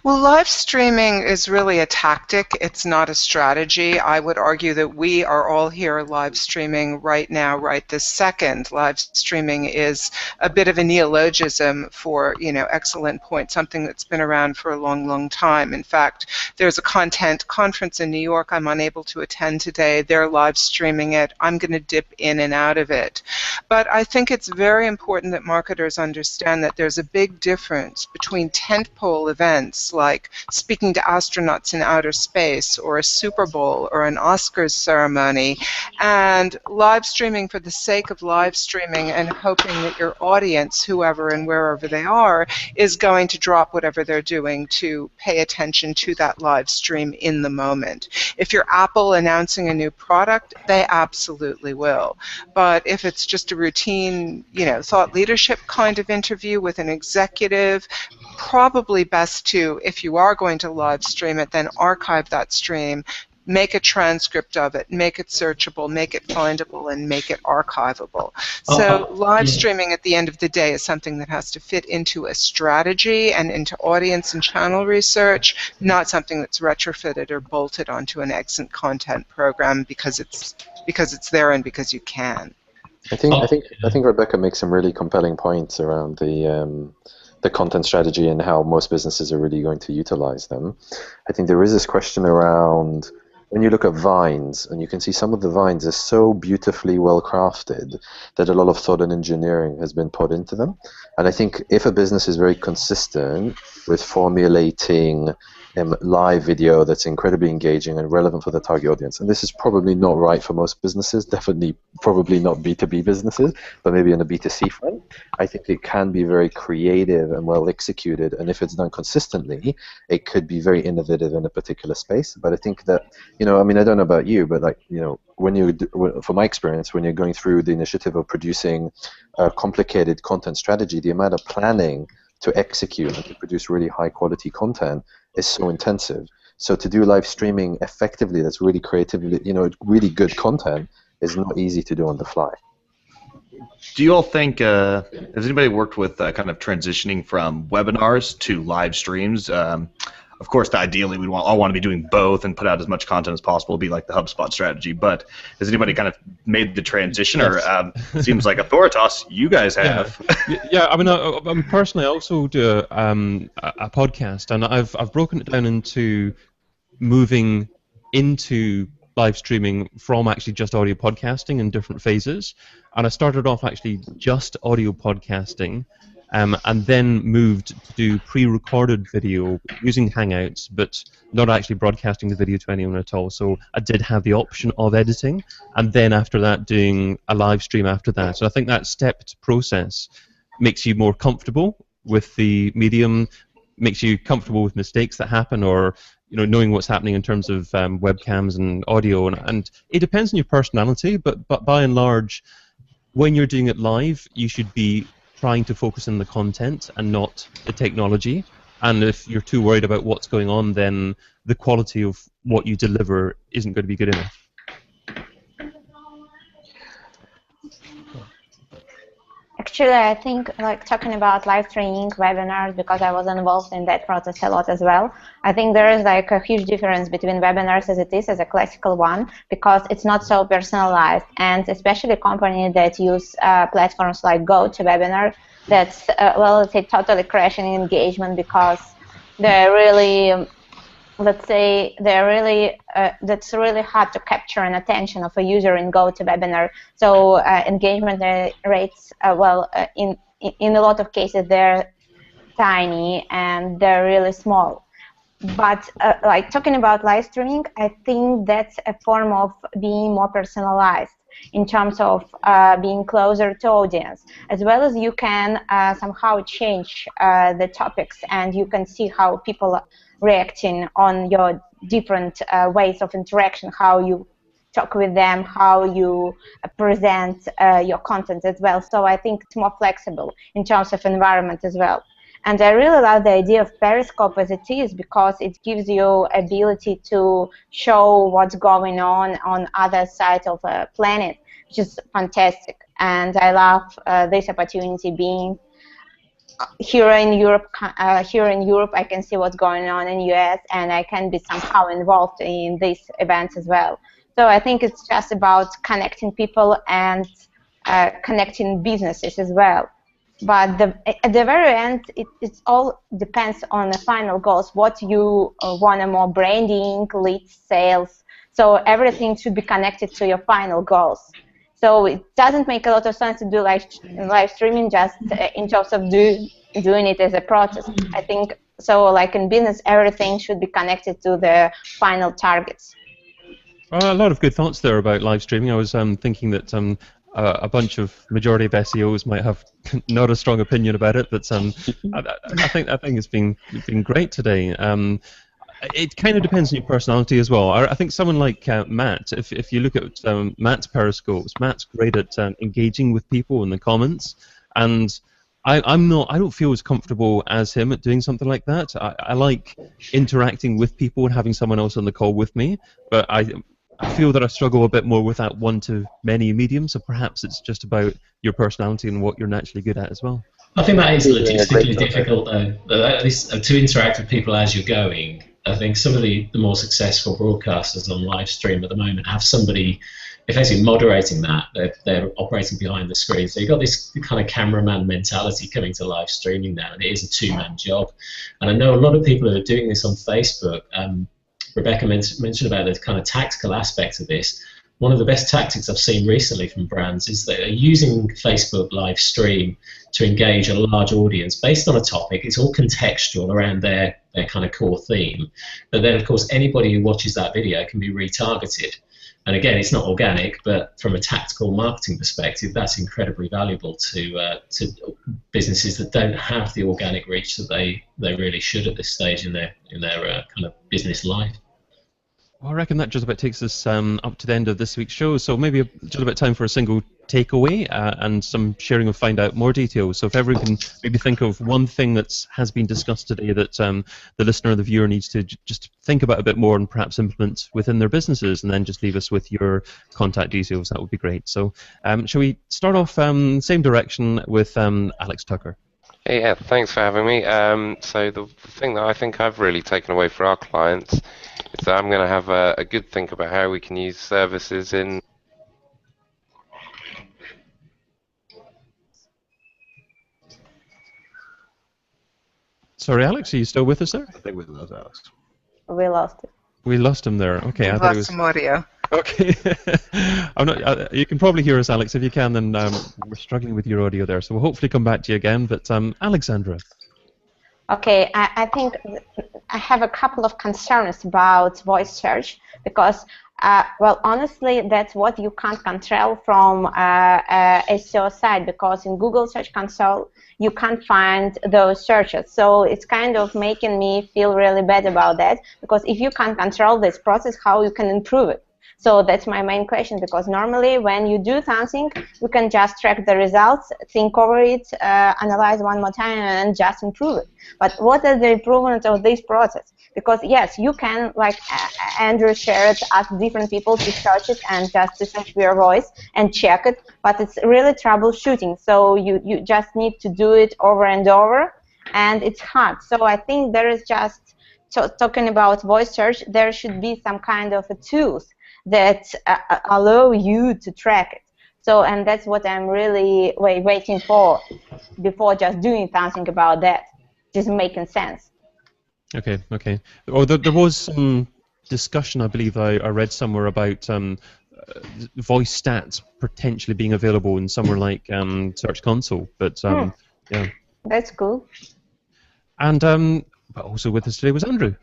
Well, live streaming is really a tactic. It's not a strategy. I would argue that we are all here live streaming right now, right this second. Live streaming is a bit of a neologism for, excellent point, something that's been around for a long, long time. In fact, there's a content conference in New York I'm unable to attend today. They're live streaming it. I'm going to dip in and out of it. But I think it's very important that marketers understand that there's a big difference between tentpole events like speaking to astronauts in outer space or a Super Bowl or an Oscars ceremony, and live streaming for the sake of live streaming and hoping that your audience, whoever and wherever they are, is going to drop whatever they're doing to pay attention to that live stream in the moment. If you're Apple announcing a new product, they absolutely will. But if it's just a routine, thought leadership kind of interview with an executive, probably best to, if you are going to live stream it, then archive that stream, make a transcript of it, make it searchable, make it findable, and make it archivable. So live streaming at the end of the day is something that has to fit into a strategy and into audience and channel research, not something that's retrofitted or bolted onto an excellent content program because it's there and because you can. I think Rebecca makes some really compelling points around the content strategy and how most businesses are really going to utilize them. I think there is this question around, when you look at vines, and you can see some of the vines are so beautifully well crafted that a lot of thought and engineering has been put into them. And I think if a business is very consistent with formulating live video that's incredibly engaging and relevant for the target audience, and this is probably not right for most businesses, definitely probably not B2B businesses, but maybe in a B2C front, I think it can be very creative and well executed, and if it's done consistently, it could be very innovative in a particular space. But I think that, I don't know about you, but from my experience, when you're going through the initiative of producing a complicated content strategy, the amount of planning to execute and to produce really high quality content is so intensive. So to do live streaming effectively, that's really creatively, really good content, is not easy to do on the fly. Do you all think, has anybody worked with kind of transitioning from webinars to live streams? Of course, ideally, we all want to be doing both and put out as much content as possible, be like the HubSpot strategy. But has anybody kind of made the transition? Or seems like Authoritas, you guys have. Yeah, I personally also do a podcast, and I've broken it down into moving into live streaming from actually just audio podcasting in different phases. And I started off actually just audio podcasting, and then moved to do pre-recorded video using Hangouts, but not actually broadcasting the video to anyone at all. So I did have the option of editing, and then after that doing a live stream after that. So I think that stepped process makes you more comfortable with the medium, makes you comfortable with mistakes that happen, or knowing what's happening in terms of webcams and audio, and it depends on your personality, but by and large, when you're doing it live, you should be trying to focus on the content and not the technology. And if you're too worried about what's going on, then the quality of what you deliver isn't going to be good enough. Actually, I think, like, talking about live streaming webinars, because I was involved in that process a lot as well, I think there is like a huge difference between webinars as it is as a classical one, because it's not so personalized, and especially companies that use platforms like GoToWebinar, that's, well, let's say, totally crashing engagement, because they're really, let's say, that's really hard to capture an attention of a user in GoToWebinar. So engagement rates, in a lot of cases, they're tiny and they're really small. But like, talking about live streaming, I think that's a form of being more personalized in terms of being closer to audience, as well as you can somehow change the topics, and you can see how people are reacting on your different ways of interaction, how you talk with them, how you present your content as well. So I think it's more flexible in terms of environment as well. And I really love the idea of Periscope as it is, because it gives you ability to show what's going on other side of a planet, which is fantastic. And I love this opportunity being here in Europe. I can see what's going on in US, and I can be somehow involved in these events as well. So I think it's just about connecting people and connecting businesses as well. But at the very end, it all depends on the final goals, what you want, more branding, leads, sales. So everything should be connected to your final goals. So it doesn't make a lot of sense to do live streaming just in terms of doing it as a process. I think, so like in business, everything should be connected to the final targets. A lot of good thoughts there about live streaming. I was thinking that a bunch of majority of SEOs might have not a strong opinion about it, but I think it's been great today. It kind of depends on your personality as well. I think someone like Matt, if you look at Matt's Periscopes, Matt's great at engaging with people in the comments, and I don't feel as comfortable as him at doing something like that. I like interacting with people and having someone else on the call with me, but I feel that I struggle a bit more with that one-to-many medium, so perhaps it's just about your personality and what you're naturally good at as well. I think that is logistically difficult, though, at least to interact with people as you're going. I think some of the more successful broadcasters on live stream at the moment have somebody effectively moderating that. They're operating behind the screen. So you've got this kind of cameraman mentality coming to live streaming now, and it is a two-man job. And I know a lot of people who are doing this on Facebook. Rebecca mentioned about the kind of tactical aspect of this. One of the best tactics I've seen recently from brands is that they're using Facebook live stream to engage a large audience based on a topic. It's all contextual around their kind of core theme. But then, of course, anybody who watches that video can be retargeted. And again, it's not organic, but from a tactical marketing perspective, that's incredibly valuable to businesses that don't have the organic reach that they really should at this stage in their kind of business life. Well, I reckon that just about takes us up to the end of this week's show, so maybe just about time for a single takeaway and some sharing of find out more details. So if everyone can maybe think of one thing that has been discussed today that the listener or the viewer needs to just think about a bit more and perhaps implement within their businesses, and then just leave us with your contact details, that would be great. So shall we start off same direction with Alex Tucker? Yeah, thanks for having me. So the thing that I think I've really taken away for our clients is that I'm going to have a good think about how we can use services in. Sorry, Alex, are you still with us there? I think we lost Alex. We lost it. We lost him there. Okay, We lost some audio. Okay. I'm not. You can probably hear us, Alex. If you can, then we're struggling with your audio there. So we'll hopefully come back to you again. But Alexandra. Okay, I think I have a couple of concerns about voice search because, well, honestly, that's what you can't control from SEO side, because in Google Search Console, you can't find those searches. So it's kind of making me feel really bad about that, because if you can't control this process, how you can improve it? So that's my main question, because normally when you do something, you can just track the results, think over it, analyze one more time, and just improve it. But what is the improvement of this process? Because yes, you can, like Andrew shared, ask different people to search it and just to search your voice and check it, but it's really troubleshooting. So you just need to do it over and over, and it's hard. So I think there is just, so talking about voice search, there should be some kind of a tools that allow you to track it. So, and that's what I'm really waiting for before just doing something about that. Just making sense. Okay, okay. Oh, there was some discussion, I believe I read somewhere about voice stats potentially being available in somewhere like Search Console, but yeah. That's cool. And but also with us today was Andrew.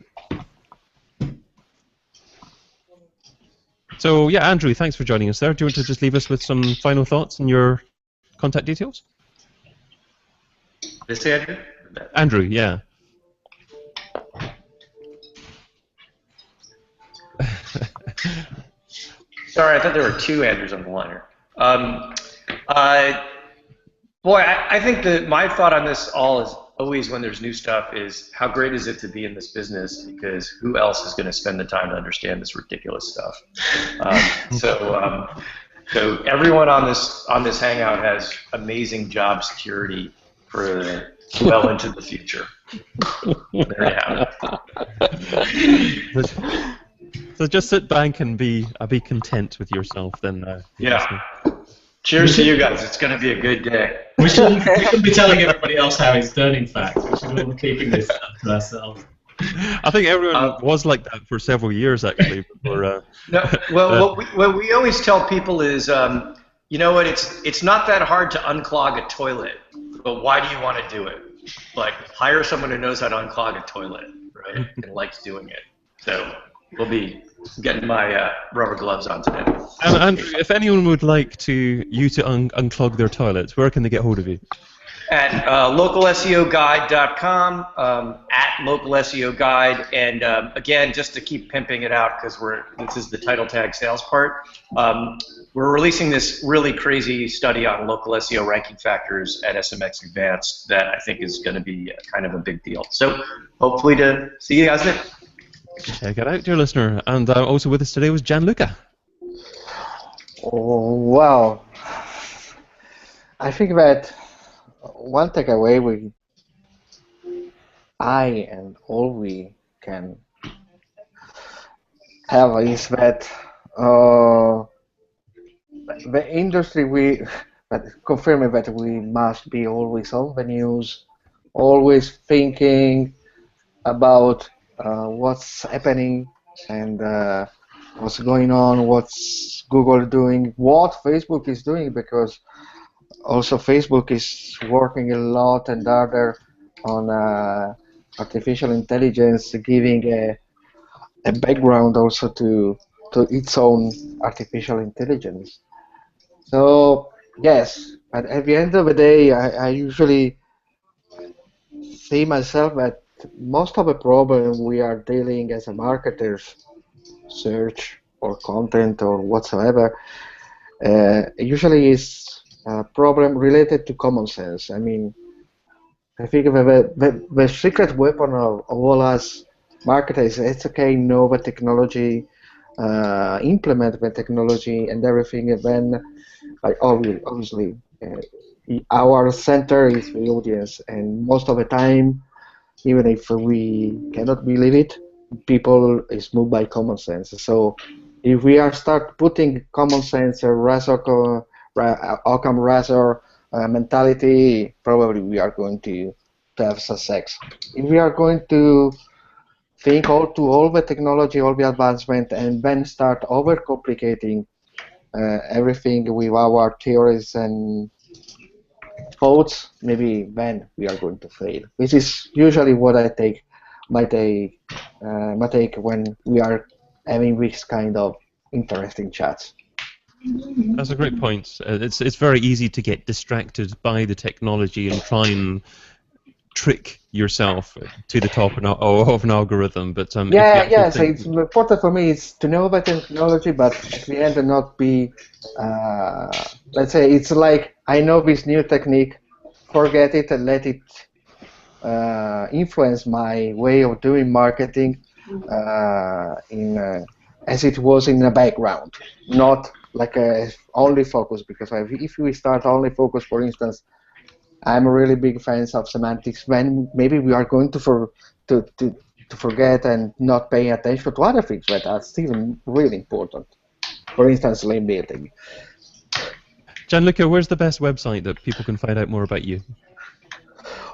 So yeah, Andrew, thanks for joining us there. Do you want to just leave us with some final thoughts and your contact details? This Andrew? Andrew, yeah. Sorry, I thought there were two Andrews on the line here. Boy, I think that my thought on this all is always when there's new stuff is how great is it to be in this business, because who else is going to spend the time to understand this ridiculous stuff? So everyone on this hangout has amazing job security for well into the future. There you have it. So just sit back and be content with yourself then. Yeah. Cheers to you guys. It's going to be a good day. We shouldn't be telling everybody else how it's done, in fact. We should all be keeping this up to ourselves. I think everyone was like that for several years, actually. Before, no, well, what we always tell people is, you know what, it's not that hard to unclog a toilet, but why do you want to do it? Like, hire someone who knows how to unclog a toilet, right, and likes doing it. So we'll be getting my rubber gloves on today. And if anyone would like you to unclog their toilets, where can they get hold of you? At localseoguide.com, at localseoguide, and again, just to keep pimping it out, because this is the title tag sales part, we're releasing this really crazy study on local SEO ranking factors at SMX Advanced that I think is going to be kind of a big deal. So hopefully to see you guys there. Check it out, dear listener. And also with us today was Gianluca. Oh, wow. I think that one takeaway I and all we can have is that the industry, confirming that we must be always on the news, always thinking about what's happening and what's going on, what's Google doing, what Facebook is doing, because also Facebook is working a lot and harder on artificial intelligence, giving a background also to its own artificial intelligence. So yes, but at the end of the day, I usually see myself that most of the problem we are dealing as a marketers, search or content or whatsoever, usually is a problem related to common sense. I mean, I think the secret weapon of all us marketers, it's okay, know the technology, implement the technology and everything, and then, like, obviously, our center is the audience, and most of the time, even if we cannot believe it, people is moved by common sense. So if we are start putting common sense, Occam razor mentality, probably we are going to have success. If we are going to think all the technology, all the advancement, and then start overcomplicating everything with our theories and thoughts, maybe then we are going to fail. This is usually what I take, my take when we are having this kind of interesting chats. That's a great point. It's very easy to get distracted by the technology and try and trick yourself to the top of an algorithm. But yes, it's important for me is to know about technology, but at the end not be. Let's say it's like I know this new technique, forget it and let it influence my way of doing marketing as it was in the background, not like a only focus. Because if we start only focus, for instance, I'm a really big fan of semantics. When maybe we are going to forget and not pay attention to other things that are still really important. For instance, link building. Gianluca, where's the best website that people can find out more about you?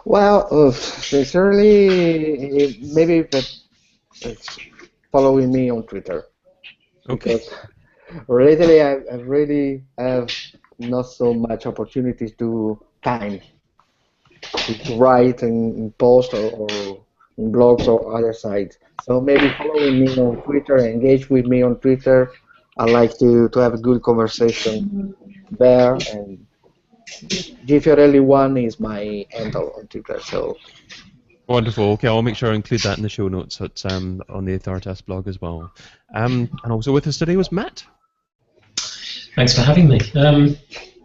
Well, sincerely, maybe it's following me on Twitter. Okay. Because lately, I really have not so much opportunities to time to write and post or in blogs or other sites. So maybe following me on Twitter, engage with me on Twitter. I like to have a good conversation there. And GFRLE1 is my handle on Twitter. So wonderful. Okay, I'll make sure I include that in the show notes on the Authoritas blog as well. And also with us today was Matt. Thanks for having me.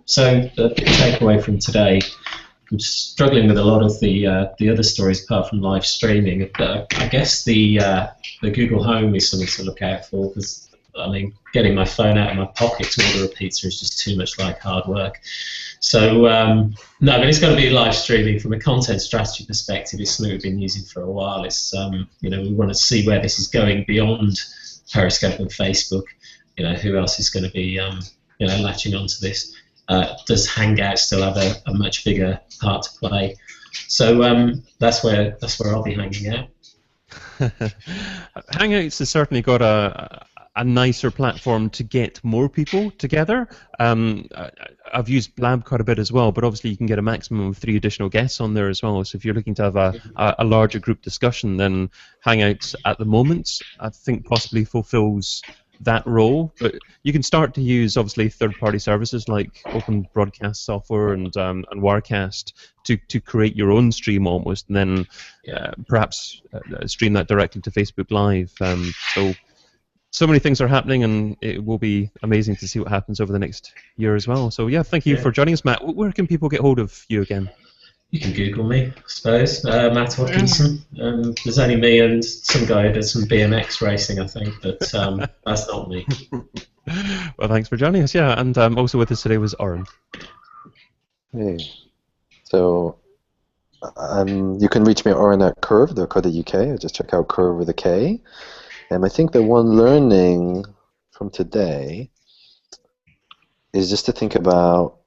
So the big takeaway from today, I'm struggling with a lot of the other stories apart from live streaming. I guess the Google Home is something to look out for, because I mean, getting my phone out of my pocket to order a pizza is just too much like hard work. So no, but it's got to be live streaming from a content strategy perspective. It's something we've been using for a while. It's you know, we want to see where this is going beyond Periscope and Facebook. You know, who else is going to be you know, latching onto this? Does Hangout still have a much bigger part to play? So that's where I'll be hanging out. Hangouts has certainly got a nicer platform to get more people together. I've used Blab quite a bit as well, but obviously you can get a maximum of 3 additional guests on there as well. So if you're looking to have a larger group discussion, then Hangouts at the moment, I think, possibly fulfills that role. But you can start to use obviously third-party services like Open Broadcast Software and Wirecast to create your own stream almost, and then perhaps stream that directly to Facebook Live. So many things are happening, and it will be amazing to see what happens over the next year as well. So yeah, thank you for joining us, Matt. Where can people get hold of you again? You can Google me, I suppose. Matt Hodkinson. There's only me and some guy who does some BMX racing, I think, but that's not me. Well, thanks for joining us. Yeah, and also with us today was Oren. Hey. So you can reach me at oren@curve.co.uk. Just check out Curve with a K. And I think the one learning from today is just to think about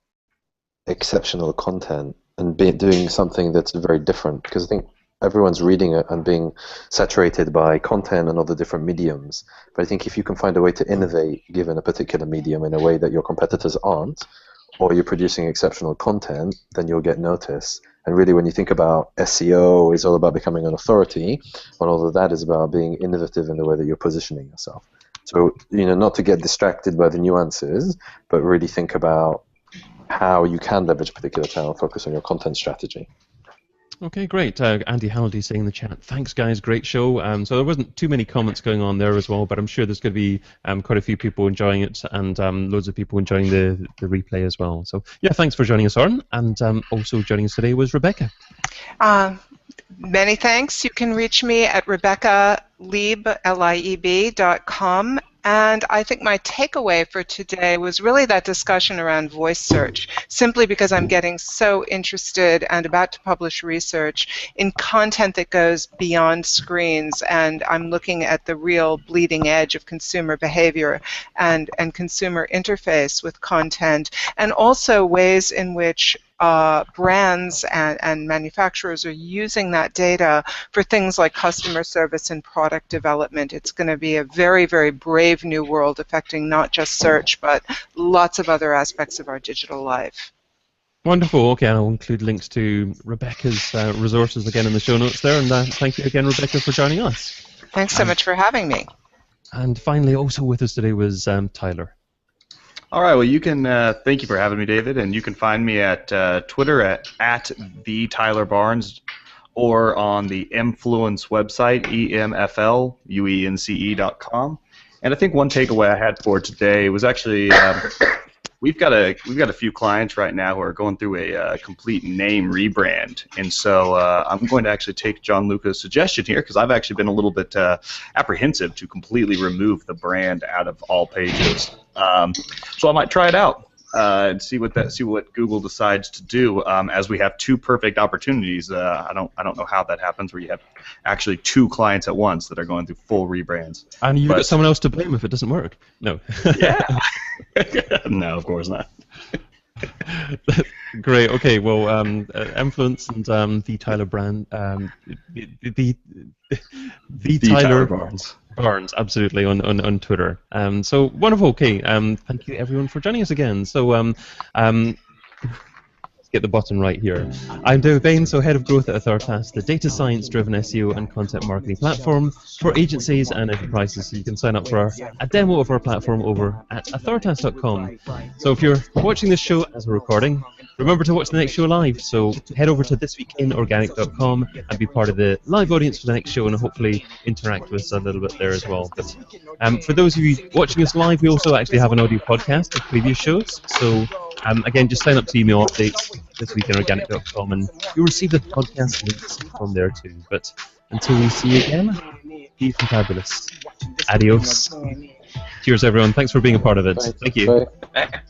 exceptional content and doing something that's very different, because I think everyone's reading it and being saturated by content and other different mediums. But I think if you can find a way to innovate given a particular medium in a way that your competitors aren't, or you're producing exceptional content, then you'll get noticed. And really, when you think about SEO, it's all about becoming an authority, and all of that is about being innovative in the way that you're positioning yourself. So, you know, not to get distracted by the nuances, but really think about how you can leverage a particular channel, focus on your content strategy. Okay, great. Andy Halliday saying in the chat, thanks guys, great show. So there wasn't too many comments going on there as well, but I'm sure there's going to be quite a few people enjoying it, and loads of people enjoying the replay as well. So yeah, thanks for joining us, Oren, and also joining us today was Rebecca. Many thanks. You can reach me at RebeccaLieb.com. And I think my takeaway for today was really that discussion around voice search, simply because I'm getting so interested and about to publish research in content that goes beyond screens, and I'm looking at the real bleeding edge of consumer behavior and consumer interface with content, and also ways in which brands and manufacturers are using that data for things like customer service and product development. It's going to be a very, very brave new world affecting not just search, but lots of other aspects of our digital life. Wonderful. Okay, I'll include links to Rebecca's resources again in the show notes there. And thank you again, Rebecca, for joining us. Thanks so much for having me. And finally, also with us today was Tyler. All right. Well, you can. Thank you for having me, David. And you can find me at Twitter at the Tyler Barnes, or on the Influence website, emfluence.com. And I think one takeaway I had for today was actually we've got a few clients right now who are going through a complete name rebrand, and so I'm going to actually take John Luca's suggestion here, because I've actually been a little bit apprehensive to completely remove the brand out of all pages. So I might try it out and see what Google decides to do. As we have two perfect opportunities, I don't know how that happens, where you have actually two clients at once that are going through full rebrands. And you've got someone else to blame if it doesn't work. No. Yeah. No, of course not. Great. Okay. Well, Influence and the Tyler brand, the Tyler Barnes, absolutely, on Twitter. So wonderful. Okay. Thank you everyone for joining us again. So let's get the button right here. I'm David Bain, so head of growth at Authoritas, the data science-driven SEO and content marketing platform for agencies and enterprises. So you can sign up for a demo of our platform over at authoritas.com. So if you're watching this show as a recording, remember to watch the next show live. So head over to thisweekinorganic.com and be part of the live audience for the next show, and hopefully interact with us a little bit there as well. But for those of you watching us live, we also actually have an audio podcast of previous shows. So again, just sign up to email updates, thisweekinorganic.com, and you'll receive the podcast links from there too. But until we see you again, be fabulous. Adios. Cheers, everyone. Thanks for being a part of it. Thank you. Bye.